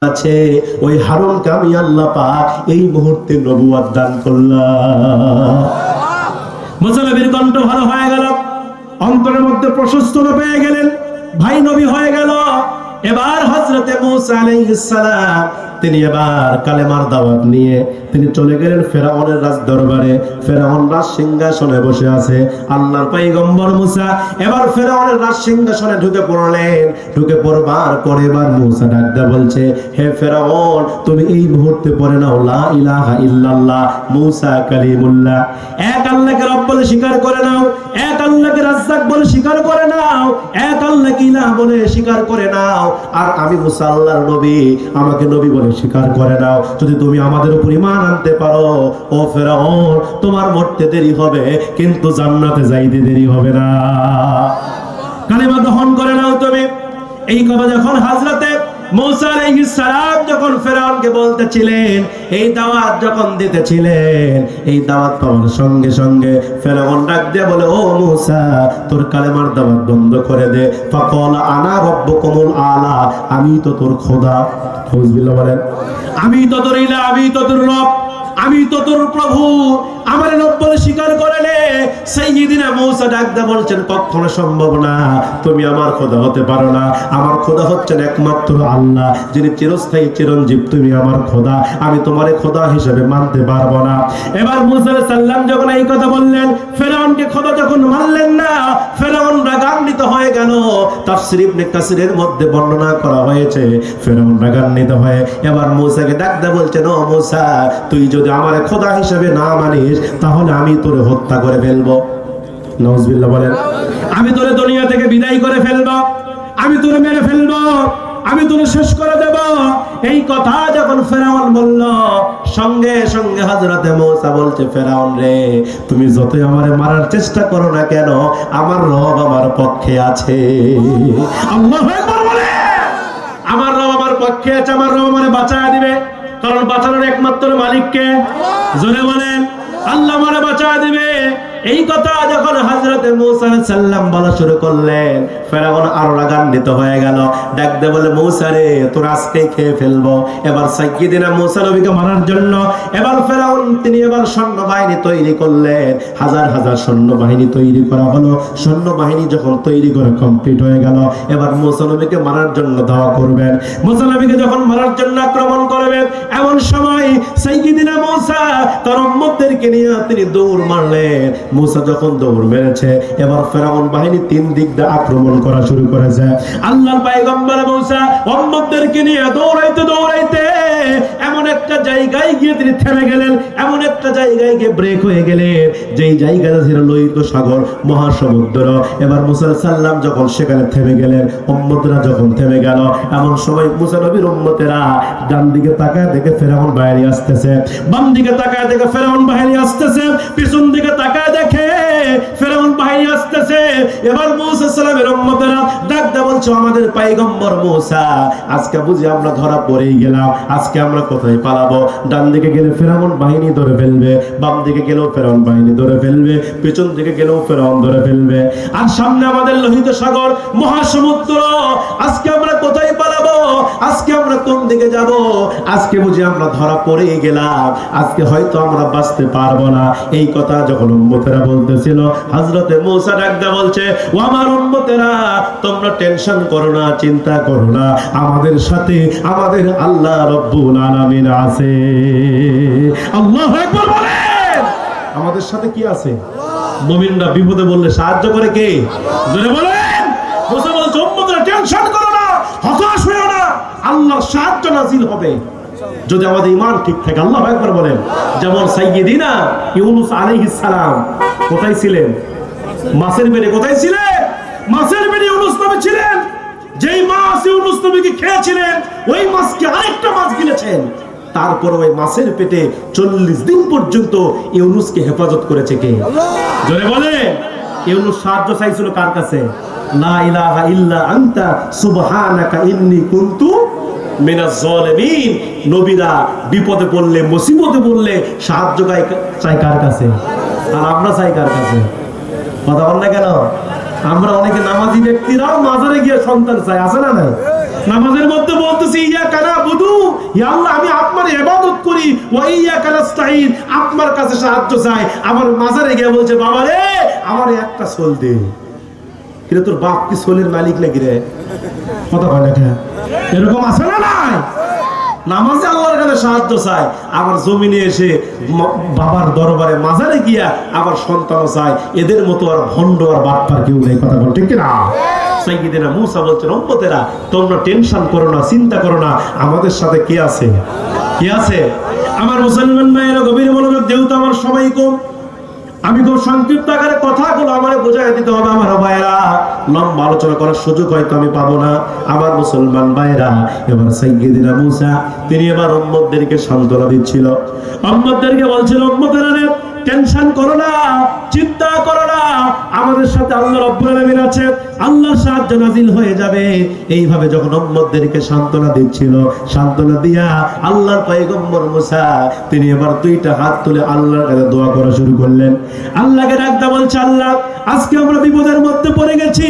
আছে ওই হারুনকে আমি আল্লাহ পাক এই মুহূর্তে নবুয়ত দান করলাম। মুসা নবীর কণ্ঠ ভালো হয়ে গেল, অন্তরের মধ্যে প্রশস্ততা পেয়ে গেলেন, ভাই নবী হয়ে গেল। এবার হযরতে মূসা আলাইহিস সালাম তিনি এবার কালেমার দাওয়াত নিয়ে তিনি চলে গেলেন ফেরাউনের রাজ দরবারে। ফেরাউন রাজ সিংহাসনে বসে আছে, আল্লাহর পয়গম্বর মূসা এবার ফেরাউনের রাজ সিংহাসনে ঢুকে পড়লেন। ঢুকে পড়বার পরে এবার মূসা ডাকতে বলছে, হে ফেরাউন, তুমি এই মুহূর্তে পড়ে নাও লা ইলাহা ইল্লাল্লাহ মূসা কালিমুল্লাহ। এক আল্লাহকে রব বলে স্বীকার করে নাও, এক আল্লাহকে রাজ্জাক বলে স্বীকার করে নাও, এক আল্লাহকে ইলাহ বলে স্বীকার করে নাও। আর আমি মূসা আল্লাহর নবী, আমাকে নবী বলে স্বীকার করে নাও। যদি তুমি আমাদের উপর ঈমান আনতে পারো, ও ফেরাউন, তোমার মরতে দেরি হবে কিন্তু জান্নাতে যাইতে দেরি হবে না। কালেমা গ্রহণ করে নাও তুমি। এই কথা যখন হযরতে মূসা আলাইহিস সালাম যখন ফেরাউনকে বলতেছিলেন, এই দাওয়াত যখন দিতেছিলেন, এই দাওয়াত পাওয়ার সঙ্গে সঙ্গে ফেরাউন ডাক দিয়ে বলে, ও মূসা, তোর কালেমার দাওয়াত বন্ধ করে দে। ফাকাল আনা রাব্বুকুমুল আলা, আমি তো তোর খোদা। আউযুবিল্লাহ বলেন, আমি তো তোর ইলাহ, আমি তো তোর রব, আমি তো তোর প্রভু, আমার রব বলে স্বীকার করে নে। সাইয়্যিদিনা মূসা ডাকদা বলছেন, কখনো সম্ভব না, তুমি আমার খোদা হতে পারো না। আমার খোদা হচ্ছেন একমাত্র আল্লাহ, যিনি চিরস্থায়ী চিরঞ্জীব। তুমি আমার খোদা, আমি তোমারে খোদা হিসেবে মানতে পারবো না। এবার মূসা আলাইহিস সালাম যখন এই কথা বললেন, ফেরাউনকে খোদা যখন মানলেন না, ফেরাউন রাগান্বিত হয়ে গেল। তাফসীর ইবনে কাসিরের মধ্যে বর্ণনা করা হয়েছে, ফেরাউন রাগান্বিত হয়ে এবার মূসাকে ডাকদা বলছেন, ও মূসা, তুই যদি আমারে খোদা হিসেবে না মানিস, তাহলে আমি তোরে হত্যা করে ফেলবো। নাউজুবিল্লাহ বলেন, আমি তোরে দুনিয়া থেকে বিদায় করে ফেলবো, আমি তোরে মেরে ফেলবো, আমি তোরে শেষ করে দেব। এই কথা যখন ফেরাউন বলল, সঙ্গে সঙ্গে হযরতে মূসা বলছে, ফেরাউন রে, তুমি যতই আমারে মারার চেষ্টা করো না কেন, আমার রব আমার পক্ষে আছে। আল্লাহু আকবার বলে, আমার রব আমার পক্ষে আছে, আমার রব আমারে বাঁচায় দিবে। কারণ বাঁচানোর একমাত্র মালিক কে? জোরে বলেন, আল্লাহ আমারে বাঁচায় দিবে। এই কথা যখন হযরতে মূসা আলাইহিস সালাম বলা শুরু করলেন, ফেরাউন আরো রাগান্বিত হয়ে গেল। ডাকতে বলে, মূসা রে, তোর আজকেই খেয়ে ফেলবো। এবার সাইয়্যিদিনা মূসা নবীকে মারার জন্য এবার ফেরাউন তিনি এবার সৈন্যবাহিনী তৈরি করলেন। হাজার হাজার সৈন্যবাহিনী তৈরি করা হলো। সৈন্যবাহিনী যখন তৈরি করে কমপ্লিট হয়ে গেল, এবার মূসা নবীকে মারার জন্য ধাওয়া করবেন। মূসা নবীকে যখন মারার জন্য আক্রমণ করবেন, এমন সময় সাইয়্যিদিনা মূসা তার উম্মতদেরকে নিয়ে তিনি দৌড় মারলেন। মূসা যখন দৌড় মেরেছে, এবার ফেরাউন বাহিনী তিন দিক দিয়ে আক্রমণ করা শুরু করেছে। আল্লাহর পয়গম্বর মূসা উম্মতদেরকে নিয়ে দৌড়াইতে দৌড়াইতে এমন একটা জায়গায় গিয়ে তিনি থেমে গেলেন, এমন একটা জায়গায় গিয়ে ব্রেক হয়ে গেলেন, যেই জায়গাটা ছিল লোহিত সাগর, মহাসমুদ্র। এবার মূসা আলাইহিস সালাম যখন সেখানে থেমে গেলেন, উম্মতরা যখন থেমে গেল, এমন সময় মূসা নবীর উম্মতেরা ডান দিকে তাকায় দেখে ফেরাউন বাহিনী আসতেছে, বাম দিকে তাকায় দেখে ফেরাউন বাহিনী আসতেছে, পিছন দিকে তাকায় দেখে ফেরাউন বাহিনী আসতেছে। এবার মূসা আলাইহিস সালামের উম্মতেরা ডাকতে বলছে, আমাদের পয়গম্বর মূসা, আজকে বুঝি আমরা ধরা পড়েই গেলাম, আজকে আমরা কোথায় পালাবো? ডান দিকে গেলে ফেরাউন বাহিনী ধরে ফেলবে, বাম দিকে গেলেও ফেরাউন বাহিনী ধরে ফেলবে, পিছন দিকে গেলেও ফেরাউন ধরে ফেলবে, আর সামনে আমাদের লোহিত সাগর, মহাসমুদ্র। আজকে আমরা কোথায় পালাবো? আজকে আমরা কোন দিকে যাব? আজকে বুঝি আমরা ধরা পড়েই গেলাম, আজকে হয়তো আমরা বাঁচতে পারবো না। এই কথা যখন উম্মতেরা বলতেছিল, হযরতে মূসা ডাকদা বলছে, ও আমার উম্মতেরা, তোমরা টেনশন করো না, চিন্তা করো না, আমাদের সাথে আমাদের আল্লাহ রব্বুল আলামিন আছে। আল্লাহু আকবার বলেন, আমাদের সাথে কি আছে? মুমিনরা বিপদে বললে সাহায্য করে কে? জোরে বলেন। মূসা বলছে, উম্মতেরা টেনশন করো না, হতাশ হয়ো না, আল্লাহর সাহায্য নাযিল হবে যদি আমাদের ঈমান ঠিক থাকে। আল্লাহু আকবার বলেন। যেমন সাইয়্যিদিনা ইউনূস আলাইহিস সালাম কোথায় ছিলেন? মাছের পেটে। কোথায় ছিলেন? মাছের পেটে ইউনূস নবী ছিলেন। যেই মাছ ইউনূস নবীকে খেয়েছিলেন, ওই মাছকে আরেকটা মাছ গিলেছেন। তারপর ওই মাছের পেটে 40 দিন পর্যন্ত ইউনূসকে হেফাজত করেছে কে? জোরে বলে। ইউনূস সাহায্য চাইছিল কার কাছে? লা ইলাহা ইল্লা আনতা সুবহানাকা ইন্নী কুনতু মিনাজ জালিমিন। নবীরা বিপদে পড়লে, মুসিবতে পড়লে সাহায্য চাই কার কাছে? আর আমরা চাই কার কাছে? কথা বল না কেন? আমরা অনেকে নামাজি ব্যক্তিরাও মাজারে গিয়ে সন্তান চাই, আছে না নাই? নামাজের মধ্যে বলতেছি ইয়াকা নাবুদু, ইয়া আল্লাহ আমি আপনার ইবাদত করি, ওয়া ইয়াকা নাস্তাঈন আপনার কাছে সাহায্য চাই। আমার মাজারে গিয়ে বলছে বাবা রে আমার একটা সোল দে। কিরে তোর বাপ কি সোলের মালিক নাকি রে? কথা কয় না কেন? এরকম আছে না নাই? নামাজে আল্লাহর কাছে সাহায্য চায়, আবার জমিনে এসে বাবার দরবারে মাজারে গিয়া আবার সন্তান চায়। এদের মতো আর ভণ্ড আর বাটপার কেউ নেই। কথা বল ঠিক কিনা? সাইয়্যিদিনা মূসা বলছেন উম্মতেরা তোমরা টেনশন করো না, চিন্তা করো না, আমাদের সাথে কে আছে? কে আছে? আমার মুসলমান ভাইয়েরা গভীর মনোযোগ, যেহেতু আমার সময় কম, আমি খুব সংক্ষিপ্ত আকারে কথাগুলো আমারে বোঝাই দিতে হবে। আমার ভাইয়েরা লম্বা আলোচনা করার সুযোগ হয়তো আমি পাবো না। আমার মুসলমান ভাইয়েরা এবার সাইয়্যিদিনা মূসা তিনি এবার উম্মতদেরকে সান্ত্বনা দিচ্ছিল, উম্মতদেরকে বলছিল উম্মতেরা টেনশন করো না, চিন্তা করো না, আমাদের সাথে আল্লাহ রাব্বুল আলামিন আছে, আল্লাহর সাহায্য নাজিল হয়ে যাবে। এইভাবে যখন উম্মতদেরকে সান্ত্বনা দিচ্ছিল, সান্ত্বনা দিয়া আল্লাহর পয়গম্বর মূসা তিনি এবার দুইটা হাত তুলে আল্লাহর কাছে দোয়া করা শুরু করলেন। আল্লাহকে ডাকতে বলছে আল্লাহ আজকে আমরা বিপদের মধ্যে পড়ে গেছি,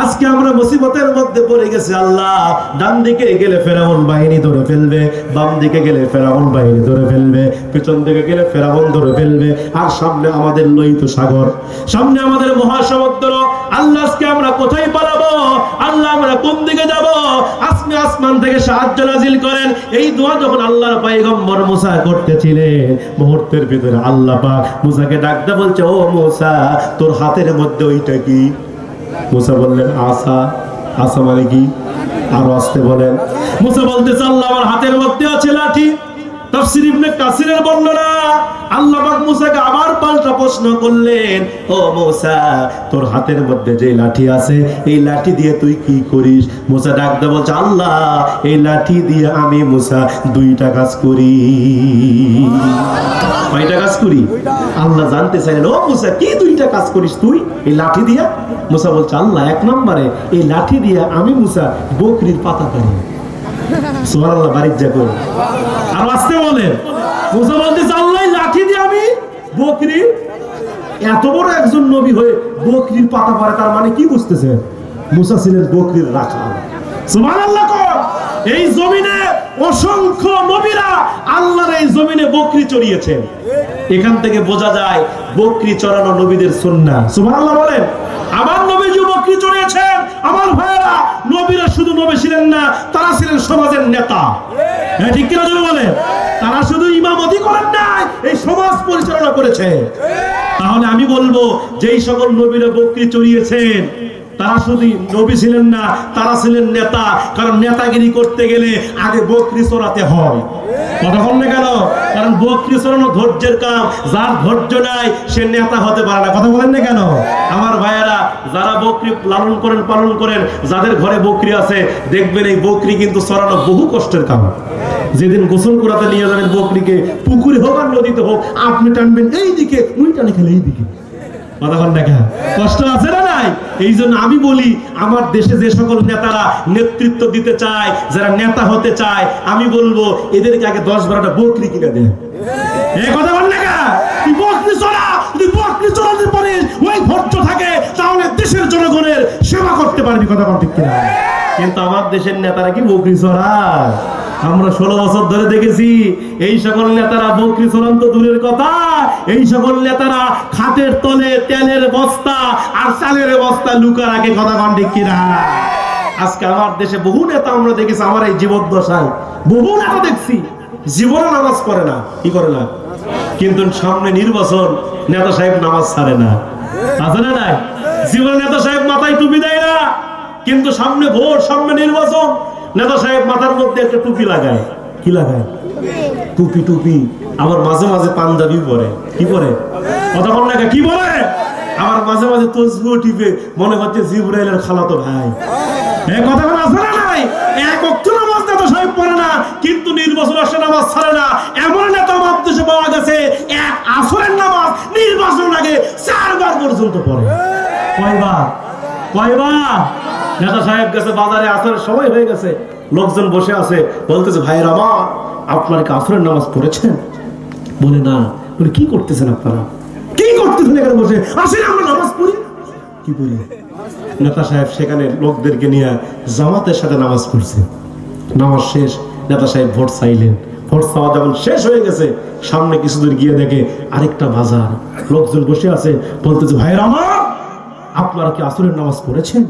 আজকে আমরা মুসিবতের মধ্যে পড়ে গেছি। আল্লাহ ডান দিকে গেলে ফেরাউন বাহিনী ধরে ফেলবে, বাম দিকে গেলে ফেরাউন বাহিনী ধরে ফেলবে, পিছন দিকে গেলে ফেরাউন ধরে ফেলবে, আর সামনে আমাদের লোহিত সাগর, সামনে আমাদের মহাসমুদ্র। আল্লাহ আজকে আমরা কোথায় পালাবো? আল্লাহ আমরা কোন দিকে যাব? আজকে আসমান থেকে সাহায্য নাজিল করেন। এই দোয়া যখন আল্লাহর পয়গম্বর মূসা করতেছিলেন, মুহূর্তের ভিতরে আল্লাহ পাক মূসাকে ডাকতে বলছে ও মূসা তোর হাতের মধ্যে ওইটা কি? মূসা বললেন আসা। আসা মানে কি? আরো আসতে বলেন। মূসা বলতেছে আল্লাহ আমার হাতের মধ্যে আছে লাঠি। তাফসীর ইবনে কাসিরের বর্ণনা, আল্লাহ পাক মূসাকে আবার পাল্টা প্রশ্ন করলেন ও মূসা তোর হাতের মধ্যে যে লাঠি আছে এই লাঠি দিয়ে তুই কি করিস? মূসা ডাকতে বলছে আল্লাহ এই লাঠি দিয়ে আমি মূসা দুইটা কাজ করি। কয়টা কাজ করি? আল্লাহ জানতে চাইলেন ও মূসা কি দুইটা কাজ করিস তুই এই লাঠি দিয়া? মূসা বলছে আল্লাহ এক নম্বরে এই লাঠি দিয়ে আমি মূসা বকরির পাতা পারি। সুবহানাল্লাহ, বারিক যা করে আর আসতে বলেন। মূসা বলতেছে আল্লাহ লাঠি দিয়ে আমি বকরি, এত বড় একজন নবী হয়ে বকরির পাতা পারে, তার মানে কি বুঝতেছে? মূসা ছিলেন বকরির রাখাল। সুবহানাল্লাহ। এই জমিনে অসংখ্য নবীরা আল্লাহর এই জমিনে বকরি চড়িয়েছেন। এখান থেকে বোঝা যায় বকরি চড়ানো নবীদের সুন্নাহ। সুবহানাল্লাহ বলেন। আমার নবীজি বকরি চড়িয়েছেন। আমার ভাইয়েরা নবীরা শুধু নবী ছিলেন না, তারা ছিলেন সমাজের নেতা। হ্যাঁ ঠিক কিনা জোরে বলেন? তারা শুধু ইমামতি করেন নাই, এই সমাজ পরিচালনা করেছে। তাহলে আমি বলবো যেই সকল নবীরা বকরি চড়িয়েছেন তারা শুধু নবী ছিলেন না, তারা ছিলেন নেতা। কারণ নেতাগিরি করতে গেলে আগে বকরি চড়াতে হয়। কথা বল না কেন? কারণ বকরি চড়ানো ধৈর্যের কাম, যার ধৈর্য নাই সে নেতা হতে পারে না। কথা বলেন না কেন? আমার ভাইয়েরা যারা বকরি লালন করেন পালন করেন, যাদের ঘরে বকরি আছে দেখবেন এই বকরি কিন্তু চড়ানো বহু কষ্টের কাম। যেদিন গোসল করাতে নিয়ে যাবেন বকরিকে, পুকুরে হোক আর নদীতে হোক, আপনি টানবেন এই দিকে, উনি টানে খেলে এই দিকে। কষ্ট আছে না নাই? এই জন্য আমি বলি আমার দেশে যে সকল নেতারা নেতৃত্ব দিতে চায়, যারা নেতা হতে চায়, আমি বলবো এদেরকে আগে 10-12টা বকরি কিনে দেন। এই কথা বল না কেন? তুই বকরি চড়া, যদি বকরি চড়াতে পারিস, ওই ধৈর্য থাকে, তাহলে দেশের জনগণের সেবা করতে পারবি। কথা বল ঠিক কিনা? কিন্তু আমার দেশের নেতারা কি বকরি চড়ায়? আমরা 16 বছর ধরে দেখেছি এই সকল নেতারা বকরি চড়ান তো দূরের কথা, এই সকল নেতারা খাটের তলে তেলের বস্তা আর চালের বস্তা লুকা রাখে। কথা বল ঠিক কিনা? আজকে আমার দেশে বহু নেতা আমরা দেখেছি, আমার এই জীবদ্দশায় বহু নেতা দেখছি জীবনে নামাজ পড়ে না। কি করে না? কিন্তু সামনে নির্বাচন, নেতা সাহেব নামাজ ছাড়ে না। আছে না নাই? জীবনে নেতা সাহেব মাথায় টুপি দেয় না, কিন্তু সামনে ভোট, সামনে নির্বাচন, নেতা সাহেব মাথার মধ্যে একটা টুপি লাগায়। কি লাগায়? টুপি। টুপি আবার মাঝে মাঝে পাঞ্জাবি পরে। কি পরে? কথা বল না কি পরে? আবার মাঝে মাঝে তসবিহ টিপে, মনে হচ্ছে জিবরাইলের খালাতো ভাই। এই কথা বলা আছে না নাই? এক ওয়াক্ত নামাজ নেতা সাহেব পড়ে না, কিন্তু নির্বাচন আসলে নামাজ ছাড়ে না। এমন নেতা আমার দেশে পাওয়া গেছে এক আসরের নামাজ নির্বাচন আগে 4 বার পর্যন্ত পড়ে। কয়বার? নেতা সাহেব গেছে বাজারে, আসরের সময় হয়ে গেছে, লোকজন বসে আছে, বলতেছে ভাইয়ের আমার আপনারা কি আসরের নামাজ পড়েছেন? বলে না। বলে কি করতেছেন আপনারা? কি করতেছেন এখানে বসে? আসেন আমরা নামাজ পড়ি। কি পড়ি? নেতা সাহেব সেখানে লোকদেরকে নিয়ে জামাতের সাথে নামাজ পড়ছে। নামাজ শেষ, নেতা সাহেব ভোট চাইলেন। ভোট চাওয়া যখন শেষ হয়ে গেছে, সামনে কিছু দূর গিয়ে দেখে আরেকটা বাজার, লোকজন বসে আছে, বলতেছে ভাইয়ের আমার, আপনারা কি আসরের নামাজ পড়েছেন?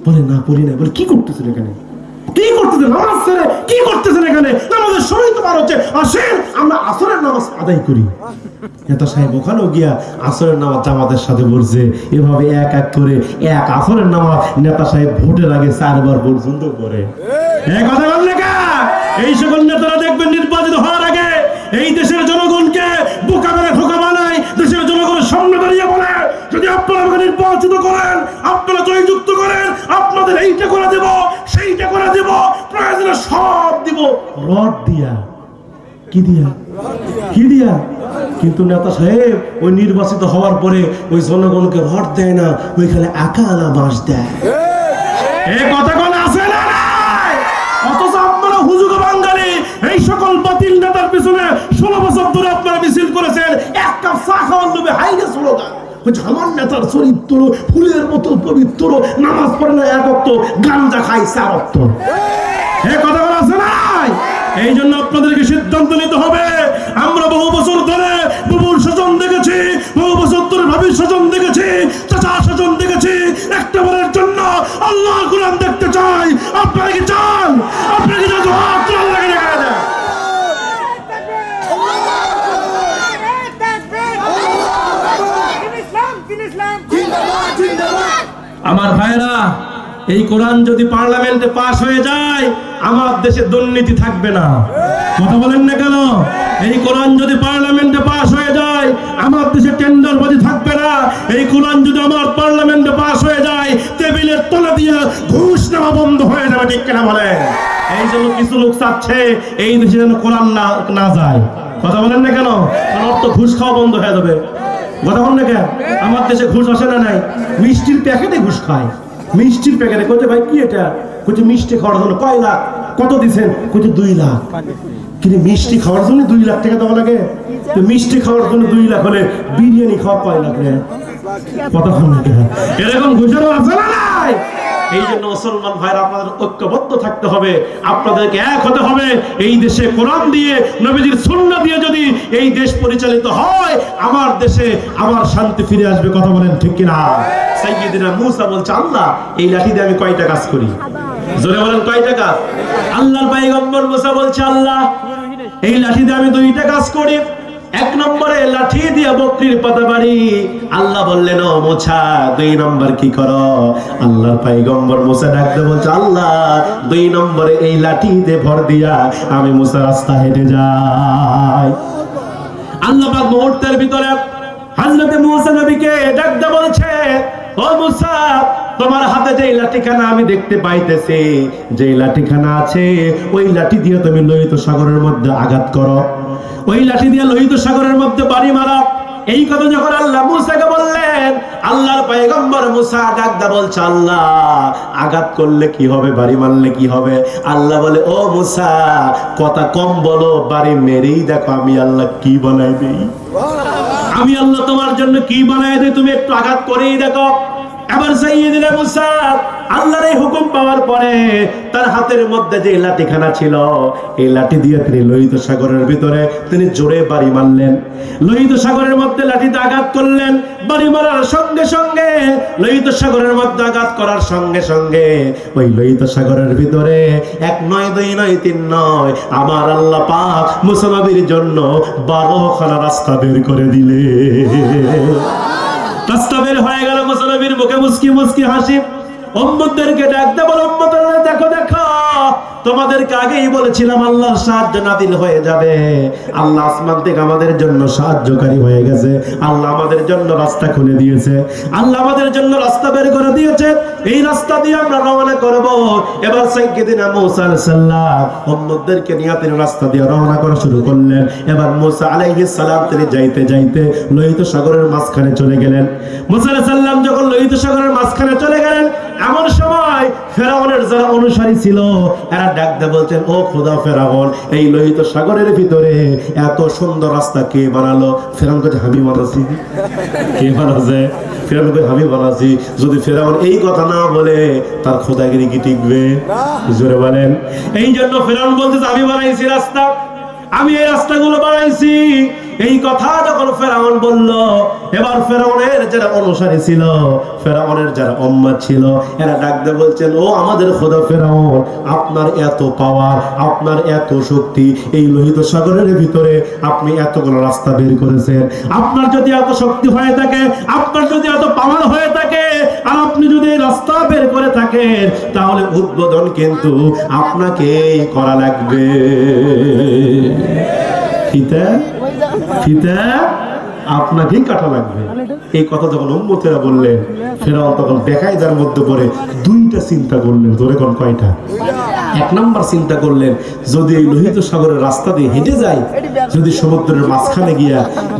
বলে না, পড়ি নাই। বলে কি করতেছেন এখানে? কি করতেছেন? নামাজ ছেড়ে কি করতেছেন এখানে? নামাজের সময় তো পার হচ্ছে, আসেন আমরা আসরের নামাজ আদায় করি। নেতা সাহেব ওখানেও গিয়া আসরের নামাজ জামাতের সাথে পড়ছে। এভাবে এক এক করে এক আসরের নামাজ নেতা সাহেব ভোটের আগে 4 বার পর্যন্ত পড়ে। কথা বললে কা এই সকল নেতারা দেখবেন নির্বাচিত হওয়ার আগে এই দেশের জনগণকে বোকা মেরে ধোঁকা বানায়, দেশের জনগণের সামনে দাঁড়িয়ে বলে যদি আপনারা আমাকে নির্বাচিত করেন, আপনারা জয়যুক্ত করেন, আপনাদের এইটা করে দেব, সেইটা করে দেব, প্রয়োজনে সব দিব। রড দিয়া, কি দিয়া? কি দিয়া? কিন্তু নেতা সাহেব ওই নির্বাচিত হওয়ার পরে ওই জনগণকে রড দেয় না, ওইখানে একা আলা বাঁশ দেয়। এই কথা কোন আছে না? অথচ আপনারা হুজুগ বাঙালি এই সকল বাতিল নেতার পিছনে 16 বছর ধরে আপনারা মিছিল করেছেন। এক কাপ চা খাওয়ার লোভে হাইরে স্লোগান, আমার নেতার চরিত্র ফুলের মতো পবিত্র, নামাজ পড়ে না 1 ওয়াক্ত, গাঞ্জা খাই 4 ওয়াক্ত। এই কথা বলা আছে না? এই জন্য আপনাদেরকে সিদ্ধান্ত নিতে হবে। আমরা বহু বছর ধরে বাবুর স্বজন দেখেছি, বহু বছর ধরে ভাবির স্বজন দেখেছি, চাচা স্বজন দেখেছি। একটা বারের জন্য আল্লাহর কোরআন দেখতে চাই। আপনারা কি চান? আপনারা কি চান? আল্লাহকে দেখা যায়। আমার ভাইরা, এই কোরআন যদি পার্লামেন্টে পাস হয়ে যায়, আমার দেশে দুর্নীতি থাকবে না। কথা বলেন না কেন? এই কোরআন যদি পার্লামেন্টে পাস হয়ে যায়, আমার দেশে টেন্ডারবাজি থাকবে না। এই কোরআন যদি আমার পার্লামেন্টে পাস হয়ে যায়, টেবিলের তলা দিয়ে ঘুষ নেওয়া বন্ধ হয়ে যাবে। ঠিক কিনা বলেন? এই জন্য কিছু লোক চাচ্ছে এই দেশে যেন কোরআন না যায়। কথা বলেন না কেন? কারণ অর্থ ঘুষ খাওয়া বন্ধ হয়ে যাবে। কথা বলেন না কেন? আমার দেশে ঘুষ আসে না নাই? মিষ্টির প্যাকেটে ঘুষ খায়, মিষ্টির প্যাকেটে। কইতে ভাই কি এটা? কইতে মিষ্টি খাওয়ার জন্য। কয় লাখ? কত দিছেন? কইতে 2 লাখ। কিন্তু মিষ্টি খাওয়ার জন্য 2 লাখ টাকা দেওয়া লাগে? তো মিষ্টি খাওয়ার জন্য 2 লাখ হলে বিরিয়ানি খাওয়া কয় লাখ রে? কথা বলেন না কেন? এরকম ঘুষেরও আছে না নাই? এই জন্য মুসলমান ভাইরা, আপনাদের ঐক্যবদ্ধ থাকতে হবে, আপনাদেরকে এক হতে হবে। এই দেশে কোরআন দিয়ে, নবীজির সুন্নাহ দিয়ে যদি এই দেশ পরিচালিত হয়, আমার দেশে আবার শান্তি ফিরে আসবে। কথা বলেন ঠিক কিনা? সাইয়্যিদিনা মূসা বলছে, আল্লাহ এই লাঠি দিয়ে আমি কয়টা কাজ করি? জোরে বলেন কয়টা কাজ? আল্লাহর পয়গম্বর মূসা বলছে, আল্লাহ এই লাঠি দিয়ে আমি 2টা কাজ করি। 1 নম্বরে লাঠি দিয়ে বকরির পাতা বাড়ি। আল্লাহ বললেন, ও মূসা 2 নম্বর কি করো? আল্লাহর পয়গম্বর মূসা ডাকতে বলছে, আল্লাহ 2 নম্বরে এই লাঠি দিয়ে ভর দিয়া আমি মূসা রাস্তা হেঁটে যাই। আল্লাহ পাক মুহূর্তের ভিতরে হযরত মূসা নবীকে ডাকতে বলছে, ও মূসা তোমার হাতে যে লাঠিখানা আমি দেখতে পাইতেছি, যে লাঠিখানা আছে ওই লাঠি দিয়ে তুমি লোহিত সাগরের মধ্যে আঘাত করো, ওই লাঠি দিয়ে লোহিত সাগরের মধ্যে বাড়ি মারো। এই কথা যখন আল্লাহ মূসাকে বললেন, আল্লাহর পয়গম্বর মূসা ডাকদা বলছে, আল্লাহ আঘাত করলে কি হবে, বাড়ি মারলে কি হবে? আল্লাহ বলে, ও মূসা কথা কম বলো, বাড়ি মেরেই দেখো আমি আল্লাহ কি বানাই দেই। আমি আল্লাহ তোমার জন্য কি বানাই দেই, তুমি একটু আঘাত করেই দেখো। এবার সাইয়্যিদিনা মূসা আল্লাহর এই হুকুম পাওয়ার পরে তার হাতের মধ্যে যে লাঠিখানা ছিল, এই লাঠি দিয়ে তিনি লোহিত সাগরের ভিতরে তিনি জোরে বাড়ি মারলেন। লোহিত সাগরের মধ্যে লাঠিতে আঘাত করলেন। বাড়ি মারার সঙ্গে সঙ্গে, লোহিত সাগরের মধ্যে আঘাত করার সঙ্গে সঙ্গে ওই লোহিত সাগরের ভিতরে 1 নয় 2 নয় 3 নয়, আমার আল্লাহ পাক মূসা নবীর জন্য 12খানা রাস্তা বের করে দিলে। রাস্তা বের হয়ে গেল। মূসা নবীর মুখে মুস্কি মুস্কি হাসি। উম্মতদেরকে ডাকতে বল, উম্মতরা দেখো দেখো, তোমাদেরকে আগেই বলেছিলাম আল্লাহর সাহায্য নাযিল হয়ে যাবে। আল্লাহ আসমান থেকে আমাদের জন্য সাহায্যকারী হয়ে গেছে। আল্লাহ আমাদের জন্য রাস্তা খুলে দিয়েছে। আল্লাহ আমাদের জন্য রাস্তা বের করে দিয়েছে। এই রাস্তা দিয়ে আমরা রওনা করব। এবার সাইয়্যিদিনা মূসা আলাইহিস সালাম উম্মতদেরকে নিয়ে তিনি রাস্তা দিয়ে রওনা করা শুরু করলেন। এবার মূসা আলাইহিস সালাম তিনি যাইতে যাইতে লোহিত সাগরের মাঝখানে চলে গেলেন। মূসা আলাইহিস সালাম যখন লোহিত সাগরের মাঝখানে চলে গেলেন, এমন সময় ফেরাউনের যারা অনুসারী ছিল এরা ডাকতে বলছেন, ও খোদা ফেরাউন, এই লোহিত সাগরের ভিতরে এত সুন্দর রাস্তা কে বানালো? ফেরাউন কাছে আমি বানাচ্ছি। কে বানাছে? ফেরাউন কই আমি বানাচ্ছি। যদি ফেরাউন এই কথা না বলে তার খোদাগিরি কি টিকবে? জোরে বলেন। এই জন্য ফেরাউন বলতেছে আমি বানাইছি রাস্তা, আমি এই রাস্তাগুলো বানাইছি। এই কথা যখন ফেরাউন বলল, এবার ফেরাউনের যারা অনুসারী ছিল, ফেরাউনের যারা উম্মত ছিল, এরা ডাক দিয়ে বলছেন, ও আমাদের খোদা ফেরাউন, আপনার এত পাওয়ার, আপনার এত শক্তি, এই লোহিত সাগরের ভিতরে আপনি এতগুলো রাস্তা বের করেছেন। আপনার যদি এত শক্তি হয়ে থাকে, আপনার যদি এত পাওয়ার হয়ে থাকে, আর আপনি যদি রাস্তা বের করে থাকেন, তাহলে উদ্বোধন কিন্তু আপনাকেই করা লাগবে। ফিতা আপনাকেই কাটা লাগবে। এই কথা যখন উম্মতেরা বললেন, ফেরাউন তখন বেকায়দার মধ্যে পড়ে দুইটা চিন্তা করলেন। ধরে কোন কয়টা? এক নাম্বার চিন্তা করলেন, যদি এই লোহিত সাগরের রাস্তা দিয়ে হেঁটে যাই, যদি সমুদ্রের মাঝখানে গিয়া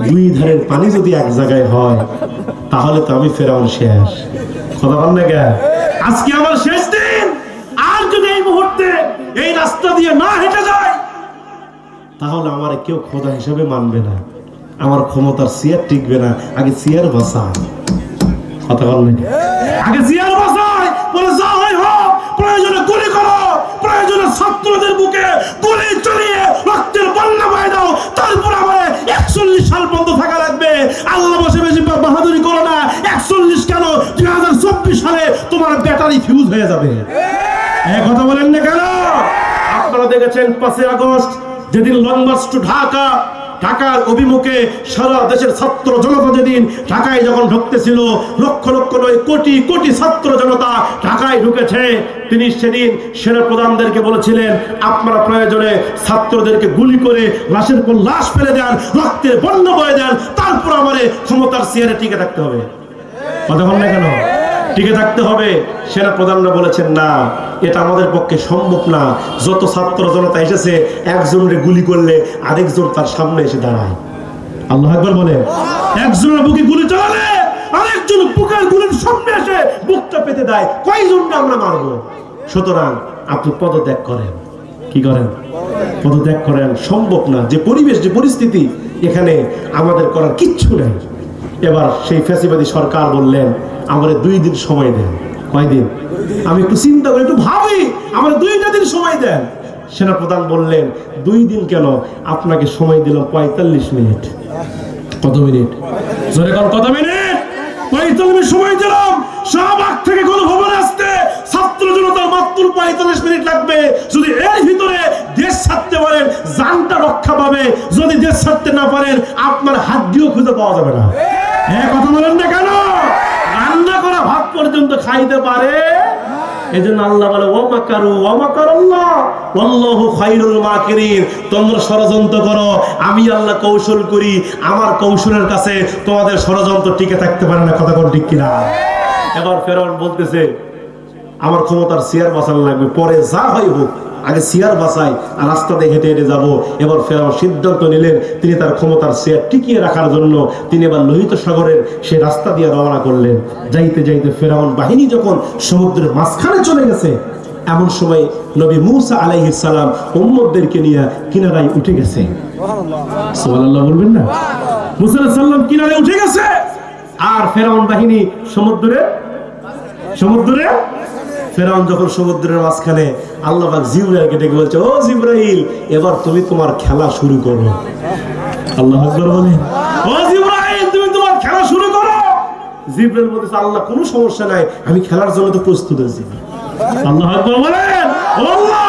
দুই ধারের পানি যদি এক জায়গায় হয়, তাহলে তো আমি ফেরাউন শেষ। কথা বল না কে? আজকে আমার শেষ দিন। আর যদি এই মুহূর্তে এই রাস্তা দিয়ে না হেঁটে যায়, তাহলে আমার কেউ খোদা হিসেবে মানবে না, আমার ক্ষমতার চেয়ার টিকবে না। আগে চেয়ার বাঁচায়। কথা বল না? আগে চেয়ার বাঁচায়, বলে যা হয় হোক, প্রয়োজনে গুলি করো, প্রয়োজনে ছাত্রদের বুকে গুলি চলিয়ে রক্তের বন্যা বয়ে দাও, তারপর আমার 41 সাল পর্যন্ত থাকা লাগবে। আল্লাহ বসে বেশি বাহাদুরি করো না। 41 কেন, 2024 সালে তোমার ব্যাটারি ফিউজ হয়ে যাবে। এই কথা বলেন না কেন? আপনারা দেখেছেন 5 আগস্ট যেদিন লং মার্চ টু ঢাকা, ঢাকার অভিমুখে সারা দেশের ছাত্র জনতা যেদিন ঢাকায় যখন ঢুকতেছিল, লক্ষ লক্ষ নয় কোটি কোটি ছাত্র জনতা ঢাকায় ঢুকেছে, তিনি সেদিন সেনা প্রধানদেরকে বলেছিলেন, আপনারা প্রয়োজনে ছাত্রদেরকে গুলি করে লাশের পর লাশ ফেলে দেন, রক্তের বন্যা বয়ে দেন, তারপর আমাদের ক্ষমতার চেয়ারে টিকে থাকতে হবে। কথা বল না কেন? টিকে থাকতে হবে। সেনা প্রধানরা বলেছেন, না, এটা আমাদের পক্ষে সম্ভব না। যত ছাত্র জনতা এসেছে, একজনের গুলি করলে আরেকজন তার সামনে এসে দাঁড়ায়। আল্লাহু আকবার বলে। একজনের বুকে গুলি চালালে আরেকজন বুকের গুলির সামনে এসে বুকটা পেতে দেয়। কয়জনকে আমরা মারবো? সুতরাং আপনি পদত্যাগ করেন। কি করেন? পদত্যাগ করেন। সম্ভব না। যে পরিবেশ, যে পরিস্থিতি, এখানে আমাদের করার কিচ্ছু নেই। এবার সেই ফ্যাসিবাদী সরকার বললেন, আমাদের 2 দিন সময় দেন। কয়দিন? আমি একটু চিন্তা করি, একটু ভাবি, আমার 2টা দিন সময় দেন। সেনাপ্রধান বললেন, 2 দিন কেন, আপনাকে সময় দিলাম 45 মিনিট। কত মিনিট? জোরে কোন কত মিনিট? 45 মিনিট সময় দিলাম। শাহবাগ থেকে গণভবনে আসতে ছাত্র জনতার মাত্র 45 মিনিট লাগবে। যদি এর ভিতরে দেশ ছাড়তে পারেন, জানটা রক্ষা পাবে। যদি দেশ ছাড়তে না পারেন, আপনার হাড্ডিও খুঁজে পাওয়া যাবে না। হ্যাঁ, কথা বলেন না কেন? রান্না করা ভাত পর্যন্ত খাইতে পারে। এজন্য আল্লাহ বলে, ওয়া মাকারু ওয়া মাকারাল্লাহ ওয়াল্লাহু খায়রুল মাকিরিন। তোমরা ষড়যন্ত্র করো, আমি আল্লাহ কৌশল করি। আমার কৌশলের কাছে তোমাদের ষড়যন্ত্র টিকে থাকতে পারে না। কথা কোন ঠিক কিনা? এবার ফেরাউন বলতেছে, আমার ক্ষমতার চেয়ার বাঁচানো লাগবে, পরে যা হয় হোক, আগে চেয়ার বাঁচাই, আর রাস্তা দিয়ে হেঁটে হেঁটে যাবো। এবার ফেরাউন সিদ্ধান্ত নিলেন, তিনি তার ক্ষমতার চেয়ার টিকিয়ে রাখার জন্য তিনি এবার লোহিত সাগরের সে রাস্তা দিয়ে রওনা করলেন। যাইতে যাইতে ফেরাউন বাহিনী যখন সমুদ্রের মাঝখানে চলে গেছে, এমন সময় নবী মূসা আলাইহিস সালাম উম্মতদেরকে নিয়ে কিনারায় উঠে গেছে। সুবহানাল্লাহ বলবেন না? মূসা আলাইহিস সালাম কিনারায় উঠে গেছে, আর ফেরাউন বাহিনী সমুদ্রে। ফেরাউন যখন সমুদ্রের মাঝখানে, আল্লাহ পাক জিবরাইলকে ডেকে বলছে, ও জিবরাইল, এবার তুমি তোমার খেলা শুরু করো। আল্লাহু আকবার বলে, ও জিবরাইল, তুমি তোমার খেলা শুরু করো। জিবরাইল বলতেছে, আল্লাহ কোনো সমস্যা নাই, আমি খেলার জন্য তো প্রস্তুত আছি। আল্লাহু আকবার বলেন। ও আল্লাহ,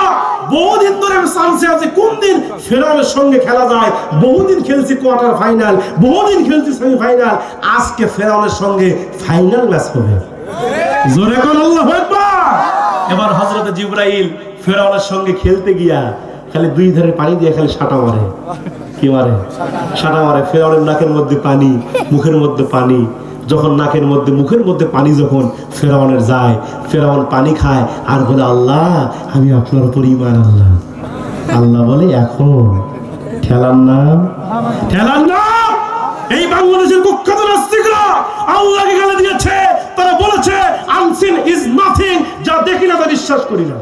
বহুদিন ধরে আমি চান্সে আছি কোন দিন ফেরাউনের সঙ্গে খেলা যায়। বহুদিন খেলছি কোয়ার্টার ফাইনাল, বহুদিন খেলছি সেমিফাইনাল, আজকে ফেরাউনের সঙ্গে ফাইনাল ম্যাচ হবে। জোরে কোন আল্লাহু আকবার। এবার হযরত জিবরাইল ফেরাউনের সঙ্গে খেলতে গিয়া খালি 2 ধারে পানি দিয়ে খালি সাঁটা মারে। কি মারে? সাঁটা মারে। ফেরাউনের নাকের মধ্যে পানি, মুখের মধ্যে পানি। যখন নাকের মধ্যে, মুখের মধ্যে পানি যখন ফেরাউনের যায়, ফেরাউন পানি খায় আর বলে, আল্লাহ, আমি আপনার উপর ঈমান আনলাম। আল্লাহ বলে, এখন খেলার নাম এই বাংলাদেশের কুখ্যাত নাস্তিকরা আল্লাহকে গালি দিয়েছে। তারা বলেছে আনসিন ইজ নাথিং, যা দেখি না তা বিশ্বাস করি না।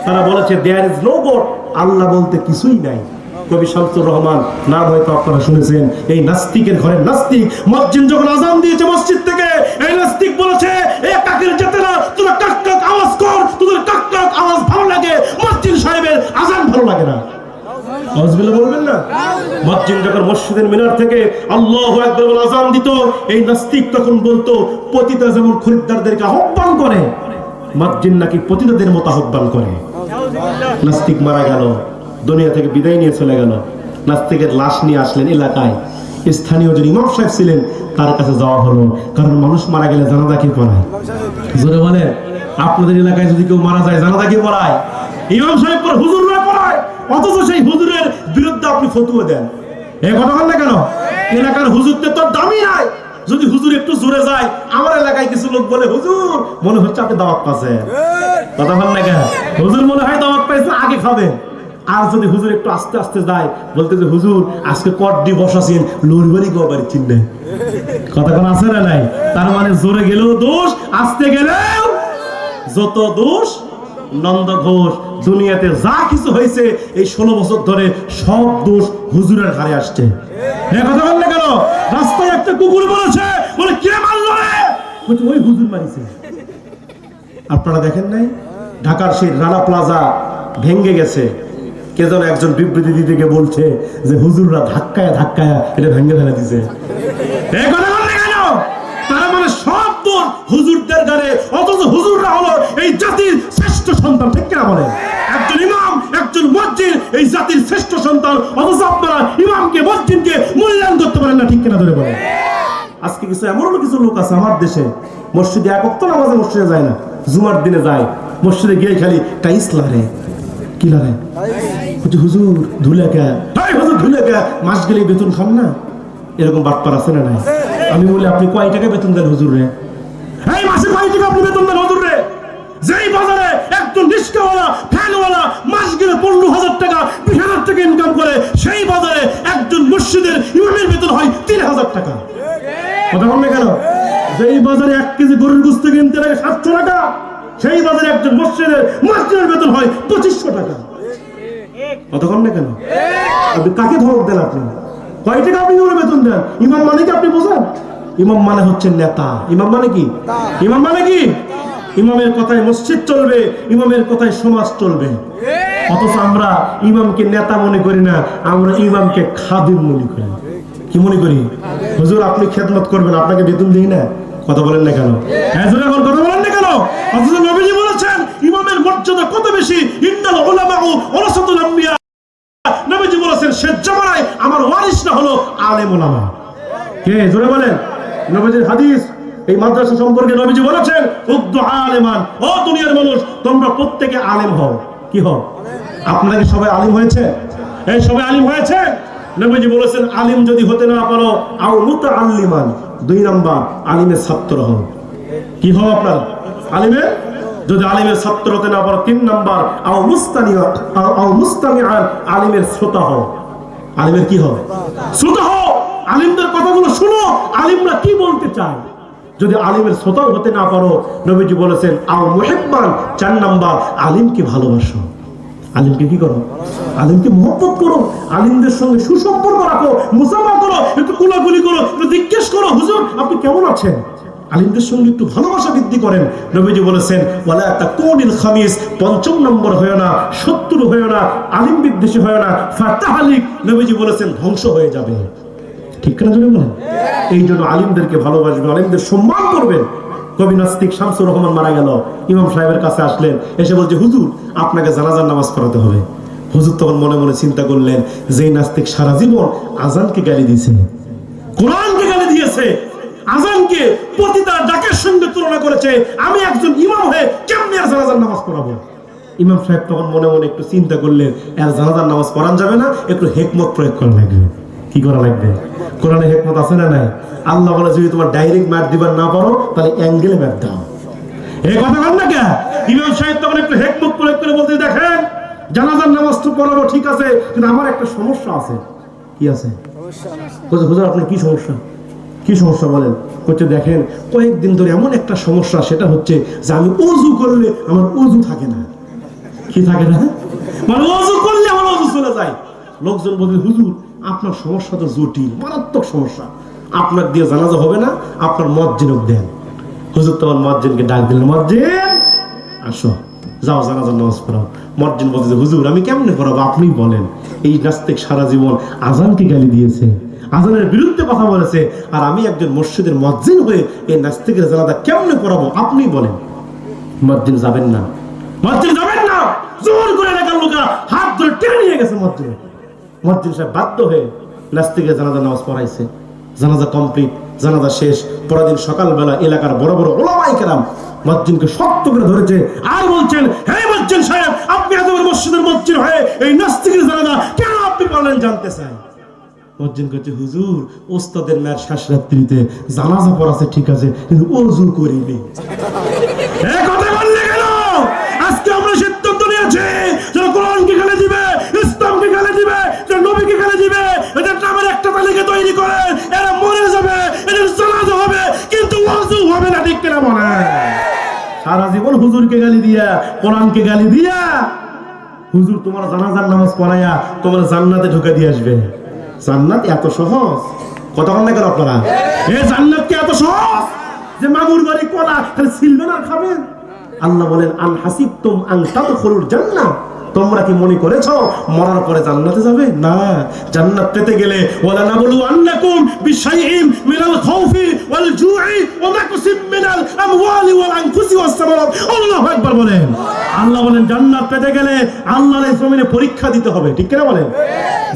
তারা বলেছে দেয়ার ইজ নো গড, আল্লাহ বলতে কিছুই নাই। কবি শামসুর রহমান নাম হয়তো আপনারা শুনেছেন। এই নাস্তিকের ঘরে নাস্তিক মুয়াজ্জিন যখন আযান দিয়েছে মসজিদ থেকে, এই নাস্তিক বলেছে, এ কাকের জাতেরা তোরা কাক কাক আওয়াজ কর, তোদের কাক কাক আওয়াজ ভালো লাগে, মুয়াজ্জিন সাহেবের আযান ভালো লাগে না। আউযুবিল্লাহ বলবেন না? মুয়াজ্জিন যখন মসজিদের মিনার থেকে আল্লাহু আকবার বলে আযান দিত, এই নাস্তিক তখন বলতো পতিতা যেমন খরিদ্দারদেরকে আহ্বান করে, মুয়াজ্জিন নাকি পতিতাদের মতো আহ্বান করে। নাস্তিক মারা গেল, দুনিয়া থেকে বিদায় নিয়ে চলে গেল। নাস্তিকের লাশ নিয়ে আসলেন এলাকায়, স্থানীয় যিনি ইমাম সাহেব ছিলেন তার কাছে যাওয়া হলো, কারণ মানুষ মারা গেলে জানাজা কি পড়ায়? জোরে বলে, আপনাদের এলাকায় যদি কেউ মারা যায় জানাজা কি পড়ায়? ইমাম সাহেব পর হুজুররা পড়ায়, অথচ সেই হুজুরের বিরুদ্ধে আপনি ফতোয়া দেন। এই কথা বল না কেন? এলাকার হুজুরদের তো দামি নাই। যদি হুজুর একটু জোরে যায়, আমার এলাকায় কিছু লোক বলে হুজুর মনে হচ্ছে আপনি দাওয়াত পাচ্ছেন। কথা বল না কেন? হুজুর মনে হয় দাওয়াত পাইছে, আগে খাবেন। আর যদি হুজুর একটু আস্তে আস্তে যায়, বলতে যে হুজুর আজকে কড্ডি বসাছেন, লোরবাড়ি গোবাড়ি চিনবে। কথা কোন আছে না নাই? তার মানে জোরে গেলেও দোষ, আস্তে গেলেও যত দোষ। নন্দ ঘোষ দুনিয়াতে যা কিছু হয়েছে এই 16 বছর ধরে সব দোষ হুজুরের ঘাড়ে আসছে। কথা বললে কেন? রাস্তায় একটা কুকুর বলেছে, বলে কে মারলো রে? বলছে ওই হুজুর মারিছে। আপনারা দেখেন নাই ঢাকার সেই রানা প্লাজা ভেঙে গেছে, কে যেন একজন বিবৃতি দিতে গিয়ে বলছে যে হুজুররা ধাক্কায় ধাক্কায় এটা ভেঙে ফেলে দিছে। এই কথা বললে কেন? তারা মানে সব দোষ হুজুরদের ঘাড়ে, অথচ হুজুররা হলো এই জাতির শ্রেষ্ঠ সন্তান। ঠিক কিনা বলেন? একজন ইমাম, একজন মুয়াজ্জিন এই জাতির শ্রেষ্ঠ সন্তান, অথচ আপনারা ইমামকে মুয়াজ্জিনকে মূল্যায়ন করতে পারেন না। ঠিক কিনা ধরে বলেন? আজকে কিছু এমনও কিছু লোক আছে আমার দেশে, মসজিদে এক ওয়াক্ত নামাজে মসজিদে যায় না, জুমার দিনে যায়, মসজিদে গিয়ে খালি টাইস লারে। কি লারে? হুজুর ধুলে কে? হুজুর ধুলে কে? মাস গেলে বেতন খান না? এরকম বাটপার আছে না নাই? আমি বলি আপনি কয় টাকা বেতন দেন হুজুর রে? এই মাসে কয় টাকা আপনি বেতন দেন হুজুর রে? যেই বাজারে একজন রিস্কাওয়ালা ফ্যানওয়ালা মাস গেলে 15,000 টাকা 20,000 টাকা ইনকাম করে, সেই বাজারে একজন মসজিদের ইমামের বেতন হয় 3,000 টাকা। কথা বললে কেন? যেই বাজারে 1 কেজি গরুর গোশত কিনতে লাগে 700 টাকা, সেই বাজারে একজন মসজিদের বেতন হয় 2500 টাকা। কথা বললে কেন? আপনি কাকে ধমক দেন? আপনি কয় টাকা আপনি বেতন দেন? ইমাম মানে কি আপনি বোঝেন? ইমাম মানে হচ্ছে নেতা। ইমাম মানে কি? ইমাম মানে কি? ইমামের কথায় মসজিদ চলবে, ইমামের কথায় সমাজ চলবে। অথচ আমরা ইমামকে নেতা মনে করি না, আমরা ইমামকে খাদিম মনে করি। কি মনে করি? হুজুর আপনি খেদমত করবেন, আপনাকে বেতন দিই না। কথা বলেন না কেন? এখন কথা বলেন না কেন? অথচ নবীজি বলেছেন ইমামের মর্যাদা কত বেশি। ইন্নাল উলামাউ ওয়ারাসাতুল আম্বিয়া। নবীজি বলেছেন শেষ জামানায় আমার ওয়ারিসরা হলো আলেম উলামা। কে? জোরে বলেন। নবীজির হাদিস, এই মাদ্রাসা সম্পর্কে নবীজি বলেছেন উদ্দু আলেমান, ও দুনিয়ার মানুষ তোমরা প্রত্যেকে আলেম হও। কি হও? আপনারা কি সবাই আলেম হয়েছে? এই সবাই আলেম হয়েছে? নবীজি বলেছেন আলিম যদি হতে না পারো আও মুতাআল্লিমান, 2 নাম্বার আলিমের ছাত্র হও। কি হও আপনারা? আলিমের। যদি আলিমের ছাত্র হতে না পারো 3 নাম্বার আও মুস্তামিআন, আলিমের শ্রোতা হও। আলিমের কি হও? শ্রোতা হও। আলিমদের কথাগুলো শুনো, আলিমরা কি বলতে চায়। যদি আলিমের শ্রোতাও হতে না পারো, নবীজি বলেছেন আও মুহিব্বান, 4 নাম্বার আলিমকে ভালোবাসো। আলিমকে কি করো? আলিমকে মহব্বত করো, আলিমদের সঙ্গে সুসম্পর্ক রাখো, মুসাফা করো, একটু কোলাকুলি করো, একটু জিজ্ঞেস করো হুজুর আপনি কেমন আছেন। আলিমদের সঙ্গে একটু ভালোবাসা বৃদ্ধি করেন। নবীজি বলেছেন ওয়ালা তাকুনিল খামিস, 5 নম্বর হয় না, শত্রু হয় না, আলিম বিদ্বেষী হয় না, ফাতাহালিক, নবীজি বলেছেন ধ্বংস হয়ে যাবে। ঠিক না জন্য বলেন? এই জন্য আলিমদেরকে ভালোবাসবেন, আলিমদের সম্মান করবেন। কবি নাস্তিক শামসুর রহমান মারা গেল, ইমাম সাহেবের কাছে আসলেন, এসে বলছে হুজুর আপনাকে জানাজার নামাজ পড়াতে হবে। হুজুর তখন মনে মনে চিন্তা করলেন যে নাস্তিক সারা জীবন আজানকে গালি দিয়েছে, কোরআনকে গালি দিয়েছে, আজানকে পতিতার ডাকের সঙ্গে তুলনা করেছে, আমি একজন ইমাম হয়ে কেমনে আর জানাজার নামাজ পড়াবো। ইমাম সাহেব তখন মনে মনে একটু চিন্তা করলেন আর জানাজার নামাজ পড়ান যাবে না, একটু হিকমত প্রয়োগ করা লাগবে। কি করা লাগবে? কোরআনে হিকমত আছে না নাই? আল্লাহ বলে যদি তোমার ডাইরেক্ট ম্যাট দিবার না পারো তাহলে অ্যাঙ্গেলে ম্যাট দাও। এই কথা বল না কেন? ইমাম সাহেব তখন একটু হিকমত প্রয়োগ করে বলতে দেখেন জানাজার নামাজ তো পড়াবো ঠিক আছে, কিন্তু আমার একটা সমস্যা আছে। কি আছে? হুজুর আপনার কি সমস্যা? কি সমস্যা বলেন? হচ্ছে দেখেন কয়েকদিন ধরে এমন একটা সমস্যা, সেটা হচ্ছে যে আমি ওযু করলে আমার ওযু থাকে না। কি থাকে না? মানে ওযু করলে আমার ওযু চলে যায়। লোকজন বলবে, হুজুর আপনার সমস্যা তো জটিল, মারাত্মক সমস্যা, আপনার দিয়ে জানাজা হবে না, আপনার মুয়াজ্জিনকে দেন। হুজুর তখন মুয়াজ্জিনকে ডাক দিলেন, মুয়াজ্জিন আসো, যাও জানাজার নামাজ পড়াও। মুয়াজ্জিন বলছে, হুজুর আমি কেমনে পড়াবো, আপনি বলেন। এই নাস্তিক সারা জীবন আজানকে গালি দিয়েছে, আজানের বিরুদ্ধে কথা বলেছে, আর আমি একজন মসজিদের মুয়াজ্জিন হয়ে এই নাস্তিকের জানাজা কেমনে পড়াবো, আপনি বলেন। মুয়াজ্জিন যাবেন না, মুয়াজ্জিন যাবেন না, জোর করে এলাকার লোকেরা হাত ধরে টেনে নিয়ে গেছে মুয়াজ্জিন। মুয়াজ্জিন সাহেব বাধ্য হয়ে নাস্তিকের জানাজা নামাজ পড়াইছে। জানাজা কমপ্লিট, জানাজা শেষ। পরের দিন সকালবেলা এলাকার বড় বড় উলামায়ে কেরাম মুয়াজ্জিনকে শক্ত করে ধরেছে আর বলছেন, হে মুয়াজ্জিন সাহেব, আপনি এত বড় মসজিদের মুয়াজ্জিন হয়ে এই নাস্তিকের জানাজা কেন আপনি পড়লেন জানতে চাই। মুয়াজ্জিন কইছে, হুজুর ওস্তাদের মেয়ের শেষ রাত্রিতে জানাজা পড়াছে ঠিক আছে, কিন্তু ওযু করিনি। এই কথা বললে কেন? আজকে আমরা সিদ্ধান্ত নিয়েছি যারা কোরআনকে গালি দিবে, ইসলামকে গালি দিবে, যারা নবীকে গালি দিবে, এদের নামের একটা তালিকা তৈরি করে এরা মরে যাবে, এদের জানাজা হবে, কিন্তু ওযু হবে না। ঠিক কিনা বলে? সারা জীবন হুজুরকে গালি দিয়া, কোরআনকে গালি দিয়া, হুজুর তোমার জানাজার নামাজ পড়ায়া তোমার জান্নাতে ঢুকে দিয়ে আসবে। জান্নাত এত সহজ? কথা বলেন না কেন আপনারা? এই জান্নাত কি এত সহজ যে মাগুর বাড়ি কলা খালি ছিলবেন আর খাবেন? আল্লাহ বলেন, আন হাসিবতুম আন তাদখুলুল জান্নাহ, তোমরা কি মনে করেছো মরার পরে জান্নাতে যাবে? না, জান্নাত পেতে গেলে ওয়ালা নাবলু আন্নাকুম বিশাইইন মিনাল খাউফি ওয়াল জুই ওয়া নাকসিম মিনাল আমওয়ালি ওয়াল আনফুসি ওয়াস সামারাত। আল্লাহু আকবার বলেন। আল্লাহ বলেন জান্নাত পেতে গেলে আল্লাহর এই জমিনে পরীক্ষা দিতে হবে। ঠিক কিনা বলেন?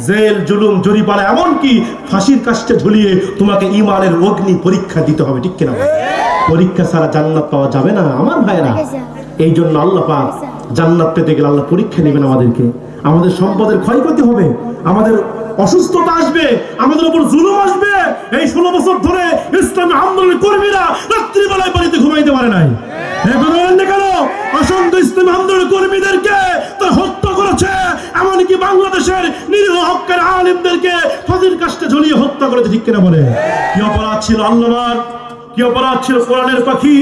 জেল, জুলুম, জরিমানা, এমন কি ফাঁসির কাস্টে ঝুলিয়ে তোমাকে ঈমানের অগ্নি পরীক্ষা দিতে হবে। ঠিক কিনা? পরীক্ষা ছাড়া জান্নাত পাওয়া যাবে না আমার ভাইরা। এই জন্য আল্লাহ পাক জান্নাত পেতে গেলে আল্লাহ পরীক্ষা নেবেন আমাদেরকে। আমাদের সম্পদের ক্ষয়ক্ষতি হবে, আমাদের অসুস্থতা আসবে, আমাদের উপর জুলুম আসবে। এই 16 বছর ধরে ইসলামী আন্দোলনের কর্মীরা রাত্রিবেলায় বাড়িতে ঘুমাইতে পারে নাই। কেন? অসংখ্য ইসলামী আন্দোলনের কর্মীদেরকে তারা হত্যা করেছে, এমনকি বাংলাদেশের নিরীহ হক্কার আলেমদেরকে ফাঁসির কাস্টে ঝুলিয়ে হত্যা করেছে। ঠিক কিনা বলে? কি অপরাধ ছিল আল্লাহর, কি অপরাধ ছিল কোরআনের পাখি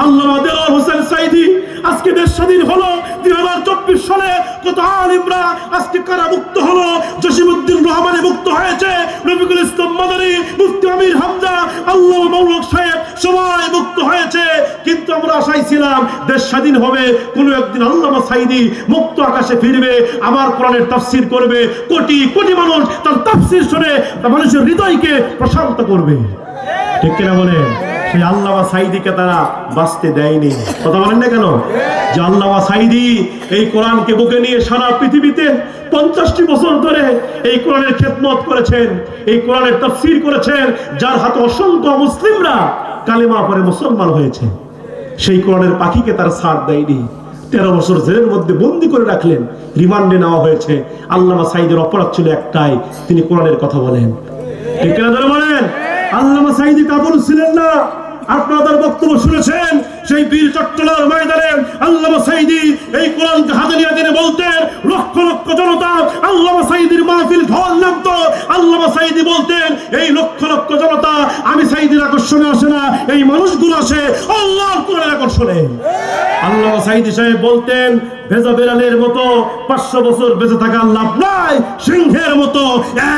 আল্লামা দেওয়ার হোসেন সাইদি। আজকে দেশ স্বাধীন হলো 2024 সালে, কত আলেমরা আজকে কারামুক্ত হলো। জসিমউদ্দিন রহমানে মুক্ত হয়েছে, রফিকুল ইসলাম মাদানী, মুফতি আমির হামজা, আল্লামা মাওলানা সাহেব সবাই মুক্ত হয়েছে। কিন্তু আমরা আশায় ছিলাম দেশ স্বাধীন হবে, কোনো একদিন আল্লামা সাইদি মুক্ত আকাশে ফিরবে, আবার কোরআনের তাফসীর করবে, কোটি কোটি মানুষ তার তাফসীর শুনে মানুষের হৃদয়কে প্রশান্ত করবে। ঠিক কিনা বলেন? সেই আল্লামা সাইদিকে তারা বাঁচতে দেয়নি। কথা বলেন না কেন? যে আল্লামা সাইদি এই কোরআনকে বুকে নিয়ে সারা পৃথিবীতে 50টি বছর ধরে এই কোরআনের খেদমত করেছেন, এই কোরআনের তাফসীর করেছেন, যার হাতে অসংখ্য মুসলিমরা কালেমা পড়ে মুসলমান হয়েছে। সেই কোরআনের পাখিকে তারা ছাড় দেয়নি। 13 বছর জেলের মধ্যে বন্দী করে রাখলেন, রিমান্ডে নেওয়া হয়েছে। আল্লামা সাইদের অপরাধ ছিল একটাই, তিনি কোরআনের কথা বলেন। ঠিক কিনা বলেন? আল্লামা সাইদি কাবুল ছিলেন না। আপনারা তার বক্তব্য শুনেছেন, সেই বীর চট্টলার ময়দানে আল্লামা সাইদি এই কোরআনকে হাতে নিয়ে তিনি বলতেন, লক্ষ লক্ষ জনতা আল্লামা সাইদির মাহফিল ঢল নামতো। আল্লামা সাইদি বলতেন, এই লক্ষ লক্ষ জনতা আমি সাইদির আকর্ষণে আসে না, এই মানুষগুলো আসে আল্লাহর কোরআনের আকর্ষণে। আল্লামা সাইদি সাহেব বলতেন, ভেজা বেড়ালের মতো 500 বছর বেঁচে থাকার লাভ নাই, সিংহের মতো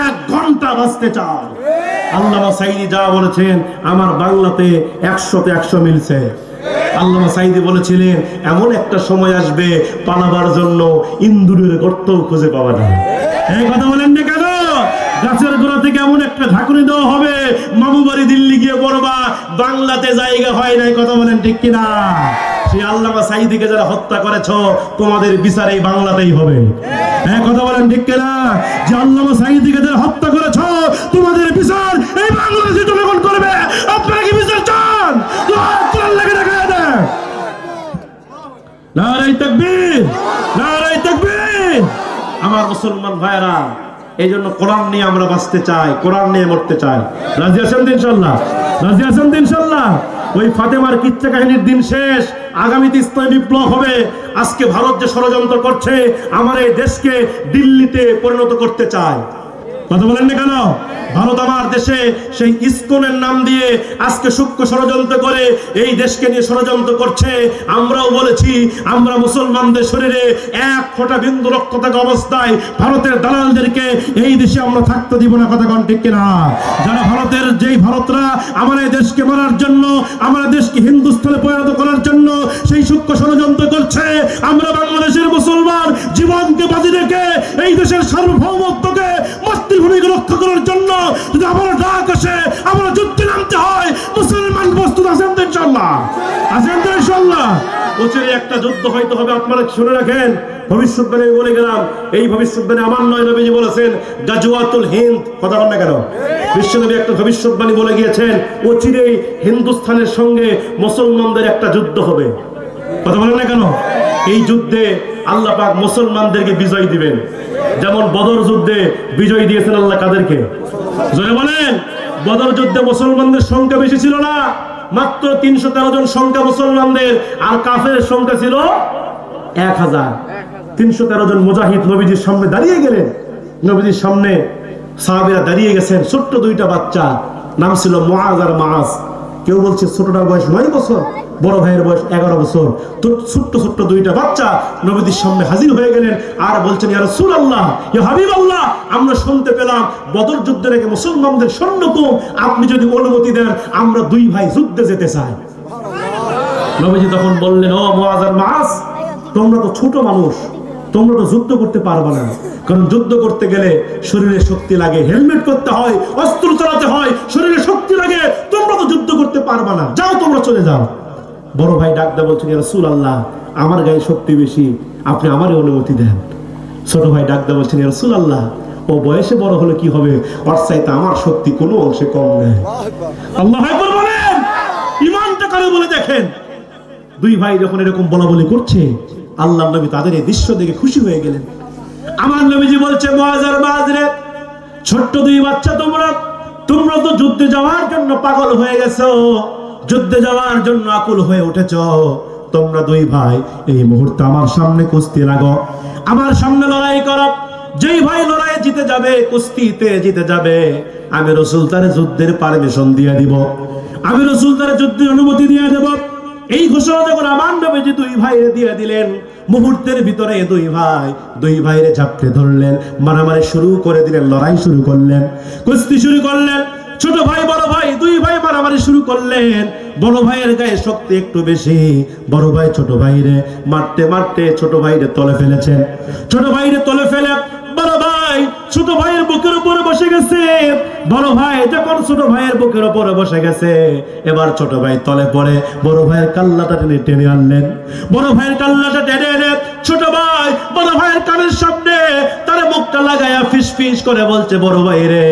1 ঘন্টা বাঁচতে চায়। আল্লামা সাইদি যা বলেছেন আমার বাংলাতে 100তে 100 মিলছে। আল্লামা সাইদি বলেছিলেন, এমন একটা সময় আসবে পালাবার জন্য ইন্দুরের গর্তও খুঁজে পাওয়া যায়। এই কথা বলেন না কেন? গাছের গোড়া থেকে এমন একটা ঝাঁকুনি দেওয়া হবে, মামু বাড়ি দিল্লি গিয়ে পড়বা, বাংলাতে জায়গা হয় নাই। কথা বলেন ঠিক কিনা? সেই আল্লামা সাইদিকে যারা হত্যা করেছো, তোমাদের বিচার এই বাংলাতেই হবে। হ্যাঁ, কথা বলেন ঠিক কিনা? যে আল্লামা সাইদিকে যারা হত্যা করেছো, তোমাদের বিচার এই বাংলাদেশে জনগণ করবে। আপনারা কি বিচার চান? লাগে দেখা দেন। নারে তাকবীর, নারে তাকবীর। আমার মুসলমান ভাইরা, এই জন্য কোরআন নিয়ে আমরা বাঁচতে চাই, কোরআন নিয়ে মরতে চাই। রাজি আছেন তো ইনশাআল্লাহ? রাজি আছেন তো ইনশাআল্লাহ? ওই ফাতেমার কিচ্ছা কাহিনীর দিন শেষ, আগামীতে ইসলামী বিপ্লব হবে। আজকে ভারত যে ষড়যন্ত্র করছে, আমার এই দেশকে দিল্লিতে পরিণত করতে চায়। কথা বলেন না কেন? ভারত আমার দেশে সেই ইসকনের নাম দিয়ে আজকে সূক্ষ্ম ষড়যন্ত্র করে এই দেশকে নিয়ে ষড়যন্ত্র করছে। আমরাও বলেছি আমরা মুসলমানদের শরীরে এক ফোঁটা বিন্দু রক্ত থাকা অবস্থায় ভারতের দালালদেরকে এই দেশে আমরা থাকতে দিব না। কথা কোন ঠিক কিনা? যারা ভারতের যেই ভারতরা আমার এই দেশকে মারার জন্য, আমার দেশকে হিন্দুস্তানে পরিণত করার জন্য সেই সূক্ষ্ম ষড়যন্ত্র করছে, আমরা বাংলাদেশের মুসলমান জীবনকে বাজি রেখে এই দেশের সার্বভৌমত্বকে মাতৃভূমিকে রক্ষা করার জন্য যদি আমরা ডাক আসে, আমরা যুদ্ধে নামতে হয়, মুসলমান প্রস্তুত আছেন তো ইনশাআল্লাহ? আছেন তো ইনশাআল্লাহ? ওচরে একটা যুদ্ধ হয়তো হবে, আপনারা শুনে রাখেন। ভবিষ্যৎবাণী বলে গেলাম, এই ভবিষ্যৎবাণী আমার নয়, নবীজি বলেছেন গাজওয়াতুল হিন্দ। কথা বল না কেন? বিশ্বনবী একটা ভবিষ্যৎবাণী বলে গিয়েছেন, অচিরেই হিন্দুস্তানের সঙ্গে মুসলমানদের একটা যুদ্ধ হবে। কথা বলেন না কেন? এই যুদ্ধে আল্লাহ পাক মুসলমানদেরকে বিজয় দিবেন। যেমন বদর যুদ্ধে বিজয় দিয়েছেন আল্লাহ কাদেরকে? জোরে বলেন। বদর যুদ্ধে মুসলমানদের সংখ্যা বেশি ছিল না, মাত্র 313 জন সংখ্যা মুসলমানদের, আর কাফেরের সংখ্যা ছিল 1000। 313 জন মুজাহিদ নবীজির সামনে দাঁড়িয়ে গেলেন। নবীজির সামনে সাহাবীরা দাঁড়িয়ে গেছেন, ছোট্ট দুইটা বাচ্চা, নাম ছিল মুআজ আর মাআজ। কেউ বলছে ছোটটার বয়স 9 বছর, বড় ভাইয়ের বয়স 11 বছর। তো ছোট্ট ছোট্ট দুইটা বাচ্চা নবীজির সামনে হাজির হয়ে গেলেন আর বলছেন, ইয়া রাসূলুল্লাহ, ইয়া হাবিবাল্লাহ, আমরা শুনতে পেলাম বদর যুদ্ধের আগে মুসলমানদের সৈন্য কম, আপনি যদি অনুমতি দেন আমরা দুই ভাই যুদ্ধে যেতে চাই। নবীজি তখন বললেন, ও মুআজ আর মাআজ, তোমরা তো ছোট মানুষ, তোমরা তো যুদ্ধ করতে পারবে না, কারণ যুদ্ধ করতে গেলে শরীরে শক্তি লাগে, হেলমেট করতে হয়, অস্ত্র চালাতে হয়, শরীরে শক্তি লাগে, তোমরা তো যুদ্ধ করতে পারবে না, যাও তোমরা চলে যাও। বড় ভাই ডাকতে বলছেন, ইয়া রাসূলুল্লাহ, আমার গায়ে শক্তি বেশি, আপনি আমারই অনুমতি দেন। ছোট ভাই ডাকতে বলছেন, ইয়া রাসূলুল্লাহ, ও বয়সে বড় হলে কি হবে, ওর চাইতে আমার শক্তি কোনো অংশে কম নেই। আল্লাহু আকবার বলেন। ঈমানটা করে বলে দেখেন। দুই ভাই যখন এরকম বলা বলি করছে, আল্লাহর নবী তাদের এই দৃশ্য দেখে খুশি হয়ে গেলেন। আমার নবীজি বলছে, মুআজ আর মাআজ রে, ছোট্ট দুই বাচ্চা, তোমরা তো যুদ্ধে যাওয়ার জন্য পাগল হয়ে গেছো, যুদ্ধে যাওয়ার জন্য আকুল হয়ে উঠেছো। তোমরা দুই ভাই এই মুহূর্তে আমার সামনে কুস্তি লাগো, আমার সামনে লড়াই করো। যেই ভাই লড়াই জিতে যাবে, কুস্তিতে জিতে যাবে, আমি রাসূল তার যুদ্ধের পারমিশন দিয়ে দিব, আমি রাসূল তার যুদ্ধের অনুমতি দিয়ে দেব। এই ঘোষণা যখন আমার নবীজি দুই ভাইরে দিয়ে দিলেন, মুহূর্তের ভিতরে দুই ভাইরে ঝাপটে ধরলেন, মারামারি শুরু করে দিলেন, লড়াই শুরু করলেন, কুস্তি শুরু করলেন। ছোট ভাই বড় ভাই দুই ভাই মারামারি শুরু করলেন। বড় ভাইয়ের গায়ে শক্তি একটু বেশি, বড় ভাই ছোট ভাইরে মারতে মারতে ছোট ভাইরে তলে ফেলেছেন। ছোট ভাইরে তলে ফেলে বড় ভাই ছোট ভাইয়ের বুকের উপরে বসে গেছে। বড় ভাই যখন ছোট ভাইয়ের বুকের উপরে বসে গেছে, এবার ছোট ভাই তলে পড়ে বড় ভাইয়ের কাল্লাটা টেনে টেনে আনলেন। বড় ভাইয়ের কাল্লাটা টেনে এনে ছোট ভাই বড় ভাইয়ের কানের সামনে তার মুখটা লাগায়া ফিস ফিস করে বলছে, বড় ভাই রে,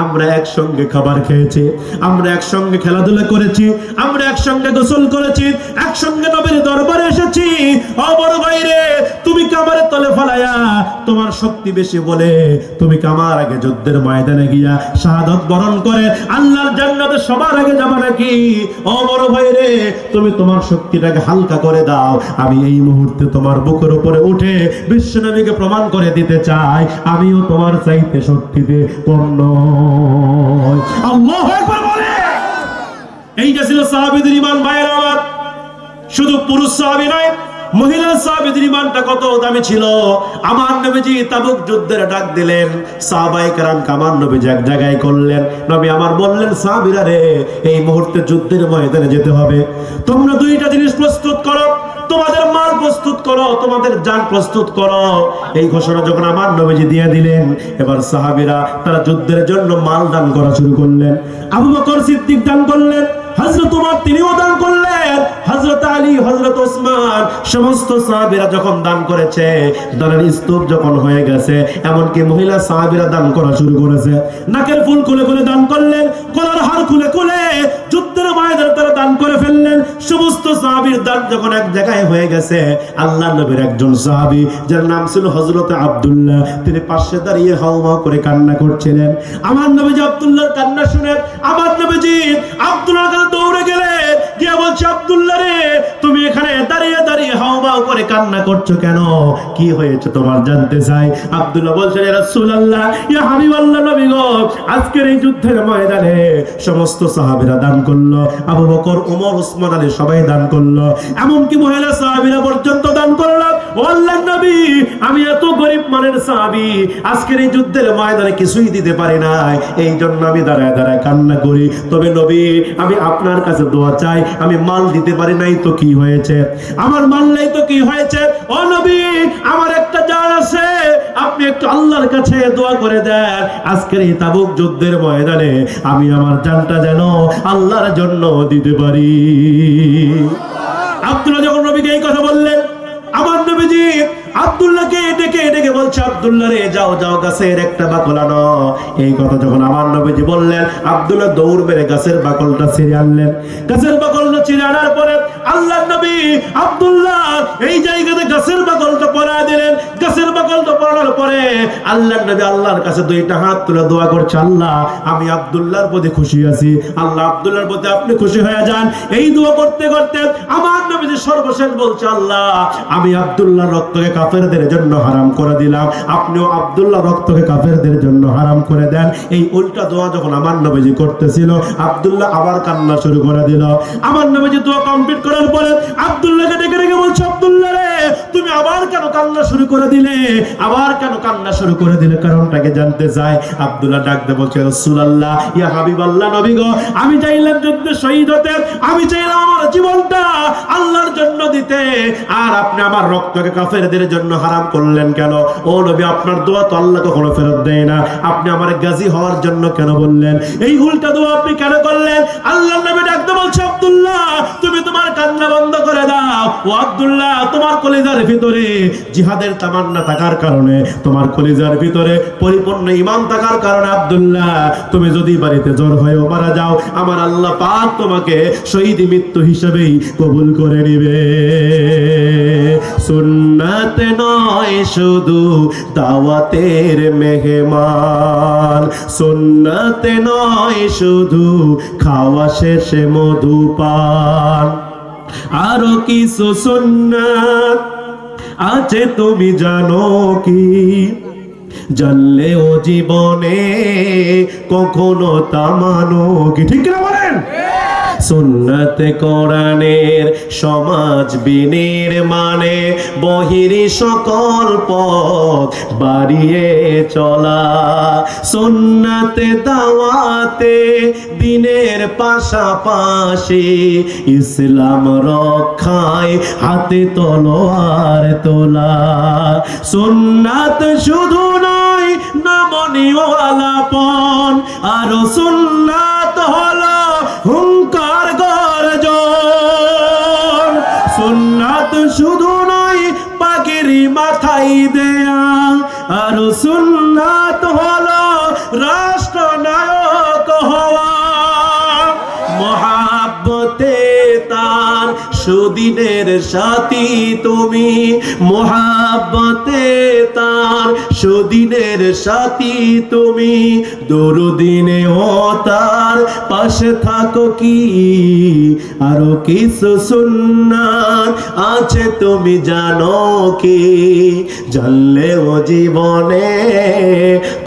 আমরা একসঙ্গে খাবার খেয়েছি, আমরা একসঙ্গে খেলাধুলা করেছি, আমরা একসঙ্গে গোসল করেছি, একসঙ্গে নবীর দরবারে এসেছি। ও বড় ভাই রে, তুমি কামারে তলে ফলায়া তোমার শক্তি বেশি বলে তুমি কামার আগে যুদ্ধের ময়দানে গিয়া শাহাদাত বরণ করে আল্লাহর জান্নাতে সবার আগে যাবা নাকি? ও বড় ভাই রে, তুমি তোমার শক্তিটাকে হালকা করে দাও, আমি এই মুহূর্তে তোমার বুকের উপরে উঠে বিশ্বনবীকে প্রমাণ করে দিতে চাই আমিও তোমার চাইতে শক্তিতে কম নই। আল্লাহু আকবার বলে। এই যে ছিল সাহাবীদের ঈমান। ভাইয়েরা আমার, শুধু পুরুষ সাহাবী নয়, মহিলা সাহাবীদের ঈমানটা কত দামি ছিল। আমার নবীজি তাবুক যুদ্ধের ডাক দিলেন, সাহাবায়ে কেরাম আমার নবীজি এক জায়গায় করলেন। নবী আমার বললেন, সাহাবীরা রে, এই মুহূর্তে যুদ্ধের ময়দানে যেতে হবে, তোমরা দুইটা জিনিস প্রস্তুত করো, তোমাদের মাল প্রস্তুত করো, তোমাদের জান প্রস্তুত করো। এই ঘোষণা যখন আমার নবীজি দিয়ে দিলেন, এবার সাহাবীরা তারা যুদ্ধের জন্য মাল দান করা শুরু করলেন। আবু বকর সিদ্দিক দান করলেন, হযরত ওমর তিনিও দান করলেন, হযরত আলী, হযরত ওসমান, সমস্ত সাহাবীরা যখন দান করেছে, দানের স্তূপ যখন হয়ে গেছে, এমনকি মহিলা সাহাবীরা দান করা শুরু করেছে। নাকের ফুল খুলে খুলে দান করলেন, গলার হার খুলে খুলে যুদ্ধের ময়দানে তারা দান করে ফেললেন। সমস্ত সাহাবীর দান যখন এক জায়গায় হয়ে গেছে, আল্লাহর নবীর একজন সাহাবী যার নাম ছিল হযরত আব্দুল্লাহ, তিনি পাশে দাঁড়িয়ে হাওয়া করে কান্না করছিলেন। আমার নবীজি আব্দুল্লাহর কান্না শুনে আমার নবীজি আব্দুল্লাহর কাছে দৌড়ে গেলেন, গিয়ে বলছে, আব্দুল্লাহ রে, তুমি এখানে দাঁড়িয়ে দাঁড়িয়ে হাওয়া করে করে কান্না করছো কেন? কি হয়েছে তোমার জানতে চাই। আব্দুল্লাহ বলছেন, ইয়া রাসূলুল্লাহ, ইয়া হাবিবাল্লাহ, নবী গো, আজকের এই যুদ্ধের ময়দানে সমস্ত সাহাবীরা দান করলো, আবু বকর, ওমর, ওসমান আলী সবাই দান করলো, এমনকি মহিলা সাহাবীরা পর্যন্ত দান করলো। ও আল্লাহর নবী, আমি এত গরিব মানের সাহাবী, আজকের এই যুদ্ধের ময়দানে কিছুই দিতে পারি নাই, এই জন্য আমি দাঁড়ায় দাঁড়ায় কান্না করি। তবে নবী, আমি আপনার কাছে দোয়া চাই, আমি মাল দিতে পারি নাই তো কি হয়েছে, আমার মাল নাই তো কি হয়েছে, ও নবী, আমার একটা জান আছে, আপনি একটু আল্লাহর কাছে দোয়া করে দেন, আজকের এই তাবুক যুদ্ধের ময়দানে আমি আমার জানটা যেন আল্লাহর জন্য দিতে পারি। আব্দুল্লাহ যখন নবীকে এই কথা বললেন, আমার নবীজি আব্দুল্লাহকে ডেকে ডেকে বলছে, আব্দুল্লাহ রে, যাও যাও, গাছের একটা বাকল আনো। এই কথা যখন আমার নবীজি বললেন, আব্দুল্লাহ দৌড় মেরে গাছের বাকলটা ছিঁড়ে আনলেন। গাছের বাকলটা ছিঁড়ে আনার পরে আল্লাহর নবী আব্দুল্লাহ এই জায়গাতে গাছের বাকলটা পরায় দিলেন। গাছের বাকলটা পরানোর পরে আল্লাহর নবী আল্লাহর কাছে দুইটা হাত তুলে দোয়া করছে, আল্লাহ, আমি আব্দুল্লাহর প্রতি খুশি আছি, আল্লাহ আব্দুল্লাহর প্রতি আপনি খুশি হয়ে যান। এই দোয়া করতে করতে আমার নবীজি সর্বশেষ বলছে, আল্লাহ, আমি আব্দুল্লাহর রক্তকে কাফেরদের জন্য হারাম করে দিলাম, আপনিও আব্দুল্লাহ রক্তকে কাফেরদের জন্য হারাম করে দেন। এই উল্টা দোয়া যখন আমার নবীজি করতেছিল, আব্দুল্লাহ আবার কান্না শুরু করে দিল। আমার নবীজি দোয়া কমপ্লিট করার পরে আব্দুল্লাহকে ডেকে ডেকে বলছে, আব্দুল্লাহ রে, তুমি আবার কেন কান্না শুরু করে দিলে, আবার কেন কান্না শুরু করে দিলে, কারণটাকে জানতে চাই। আব্দুল্লাহ ডাকতে বলছে, রাসূলুল্লাহ, ইয়া হাবিবাল্লাহ, নবী গো, আমি চাইলাম যুদ্ধে শহীদ হতে, আমি চাইলাম আমার জীবনটা আল্লাহর জন্য দিতে, আর আপনি আমার রক্তকে কাফেরদের জন্য হারাম করলেন কেন? ও নবী, আপনার দোয়া তো আল্লাহ কখনো ফেরত দেয় না, আপনি আমার গাজী হওয়ার জন্য কেন বললেন? এই উল্টা দোয়া আপনি কেন করলেন? আল্লাহর নবী ডাকতে বলছে, আব্দুল্লাহ, তুমি তোমার কান্না বন্ধ করে দাও। ও আব্দুল্লাহ, তোমার কলিজার ভিতরে জিহাদের তামান্না থাকার কারণে, তোমার কলিজার ভিতরে পরিপূর্ণ ঈমান থাকার কারণে, আব্দুল্লাহ, তুমি যদি বাড়িতে জ্বর হয়েও মারা যাও, আমার আল্লাহ পাক তোমাকে শহীদ মৃত্যু হিসেবেই কবুল করে নিবে। সুন্নাত নয় শুধু দাওয়াতের মেহমান, সুন্নাত নয় শুধু খাওয়া শেষে মধুপান, আরো কিছু সুন্নাত আছে তুমি জানো কি? জানলেও জীবনে কখনো তা মানো কি? ঠিক কিনা বলেন? সুন্নাত কোরআনের সমাজ বিনের মানে বহিরি সকল পথ বাড়িয়ে চলা, সুন্নাতে দাওয়াতে দিনের পাশাপাশি ইসলাম রক্ষায় হাতে তলোয়ার তোলা। সুন্নাত শুধু নয় নমনীয় আলাপন, আরো সুন্নাত হলো হুঙ্কার গর্জন। সুন্নাত শুধু নয় পাগড়ি মাথায় দেয়া, আর সুন্নাত হলো রাষ্ট্রনায়ক হওয়া। মহাব্বতে তার সুদিনের সাথী তুমি, মহাব্বতে তার সুদিনের সাথী তুমি, দরুদিনে ও তার পাশে থাকো কি? আরো কিছু সুন্নাত আছে তুমি জানো কি? জানলেও জীবনে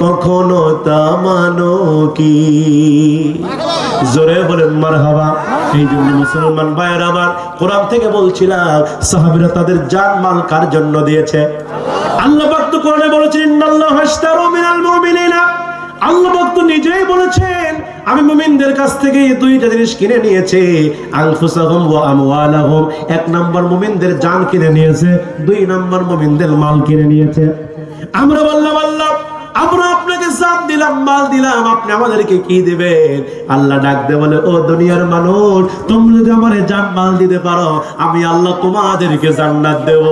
কখনো তা মানো কি? জোরে বলেন মারহাবা। এই জন্য মুসলমান ভাইয়ের আমার, কোরআন থেকে বলছিলাম, সাহাবীরা তাদের জান মাল কার জন্য দিয়েছে? আল্লাহ পাক তো কোরআনে বলেছেন, ইন্নাল্লাহা আশতারা মিনাল মুমিনিনা, আল্লাহ পাক তো নিজেই বলেছেন, আমি মুমিনদের কাছ থেকে দুইটা জিনিস কিনে নিয়েছি, আনফুসাহুম ওয়া আমওয়ালাহুম। এক নাম্বার মুমিনদের জান কিনে নিয়েছে, দুই নাম্বার মুমিনদের মাল কিনে নিয়েছে। আমরা বললাম, আল্লাহ, আমরা আপনাকে জান দিলাম, মাল দিলাম, আপনি আমাদেরকে কি দিবেন? আল্লাহ ডাক দে বলে, ও দুনিয়ার মানুষ, তোমরা যদি আমারে জান মাল দিতে পারো, আমি আল্লাহ তোমাদেরকে জান্নাত দেব।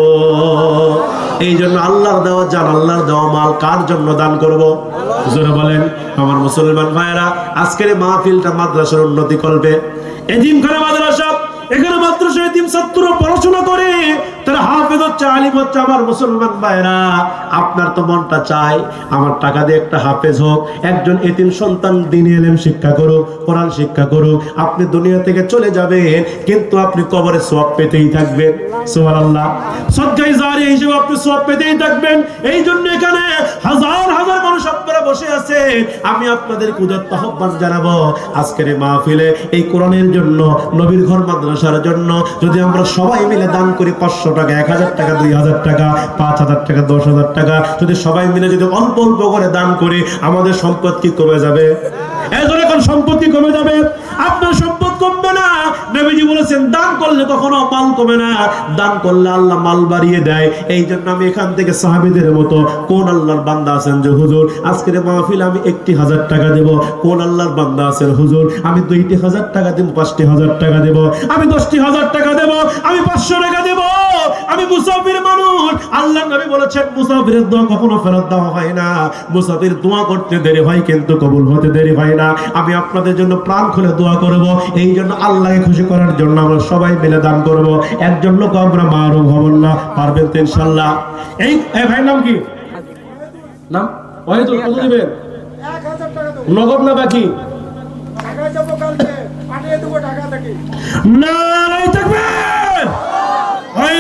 এই জন্য আল্লাহর দেওয়া জান, আল্লাহর দেওয়া মাল কার জন্য দান করব? জোরে বলেন আমার মুসলমান ভাইয়েরা। আজকের মাহফিলটা মাদ্রাসার উন্নতি করবে। এতিমখানা মাদ্রাসা, এখানে মাদ্রাসা এতিম ছাত্র পড়াশোনা করে তারা হাফেজ হচ্ছে, আলিম হচ্ছে। আমার মুসলমান ভাইরা, আপনার তো মনটা চায় আমার টাকা দিয়ে একটা হাফেজ হোক, একজন এতিম সন্তান দ্বীনি ইলম শিক্ষা করুক, কোরআন শিক্ষা করুক। আপনি দুনিয়া থেকে চলে যাবেন, কিন্তু আপনি কবরে সওয়াব পেতেই থাকবেন। সুবহানাল্লাহ। সদকায়ে জারিয়া হিসেবে আপনি সওয়াব পেতেই থাকবেন। এই জন্য এখানে হাজার হাজার মানুষ আপনারা বসে আছেন। আমি আপনাদের উদাত্ত আহ্বান জানাবো, আজকের এই মাহফিলে এই কোরআনের জন্য, নবীর ঘর মাদ্রাসার জন্য যদি আমরা সবাই মিলে দান করি, 500 টাকা, 1000 টাকা, 2000 টাকা, 5000 টাকা, 10,000 টাকা, যদি সবাই মিলে যদি অল্প অল্প করে দান করি, আমাদের সম্পদ কি কমে যাবে? এখন সম্পত্তি কমে যাবে? আপনার সম্পদ কমবে না। নবীজি বলেছেন দান করলে কখনো মাল কমে না, দান করলে আল্লাহ মাল বাড়িয়ে দেয়। এই জন্য আমি এখান থেকে সাহাবীদের মতো কোন আল্লাহর বান্দা আছেন যে হুজুর আজকের মাহফিলে আমি 1,000 টাকা দেব? কোন আল্লাহর বান্দা আছেন হুজুর আমি 2,000 টাকা দেব, 5,000 টাকা দেব, আমি 10,000 টাকা দেব, আমি 500 টাকা দেব? আমি মুসাফির মানুষ। আল্লাহ নবী বলেছেন মুসাফিরের দোয়া কখনো ফেরত দেওয়া হয় না। মুসাফির দোয়া করতে দেরি হয় কিন্তু কবুল হতে দেরি হয় না। আমি আপনাদের জন্য প্রাণ খুলে দোয়া করব। এই জন্য আল্লাহকে খুশি করার জন্য আমরা সবাই মিলে দান করব। একজন লোক আমরা মারুম হব না, পারবেন তো ইনশাআল্লাহ? এই ভাই নাম কি? নাম ওয়াহিদুল। কত দিবেন? 1000 টাকা দেব। নগদ না বাকি? টাকা দেব, কালকে পাঠিয়ে দেব টাকা থেকে। নারায়ে তাকবীর।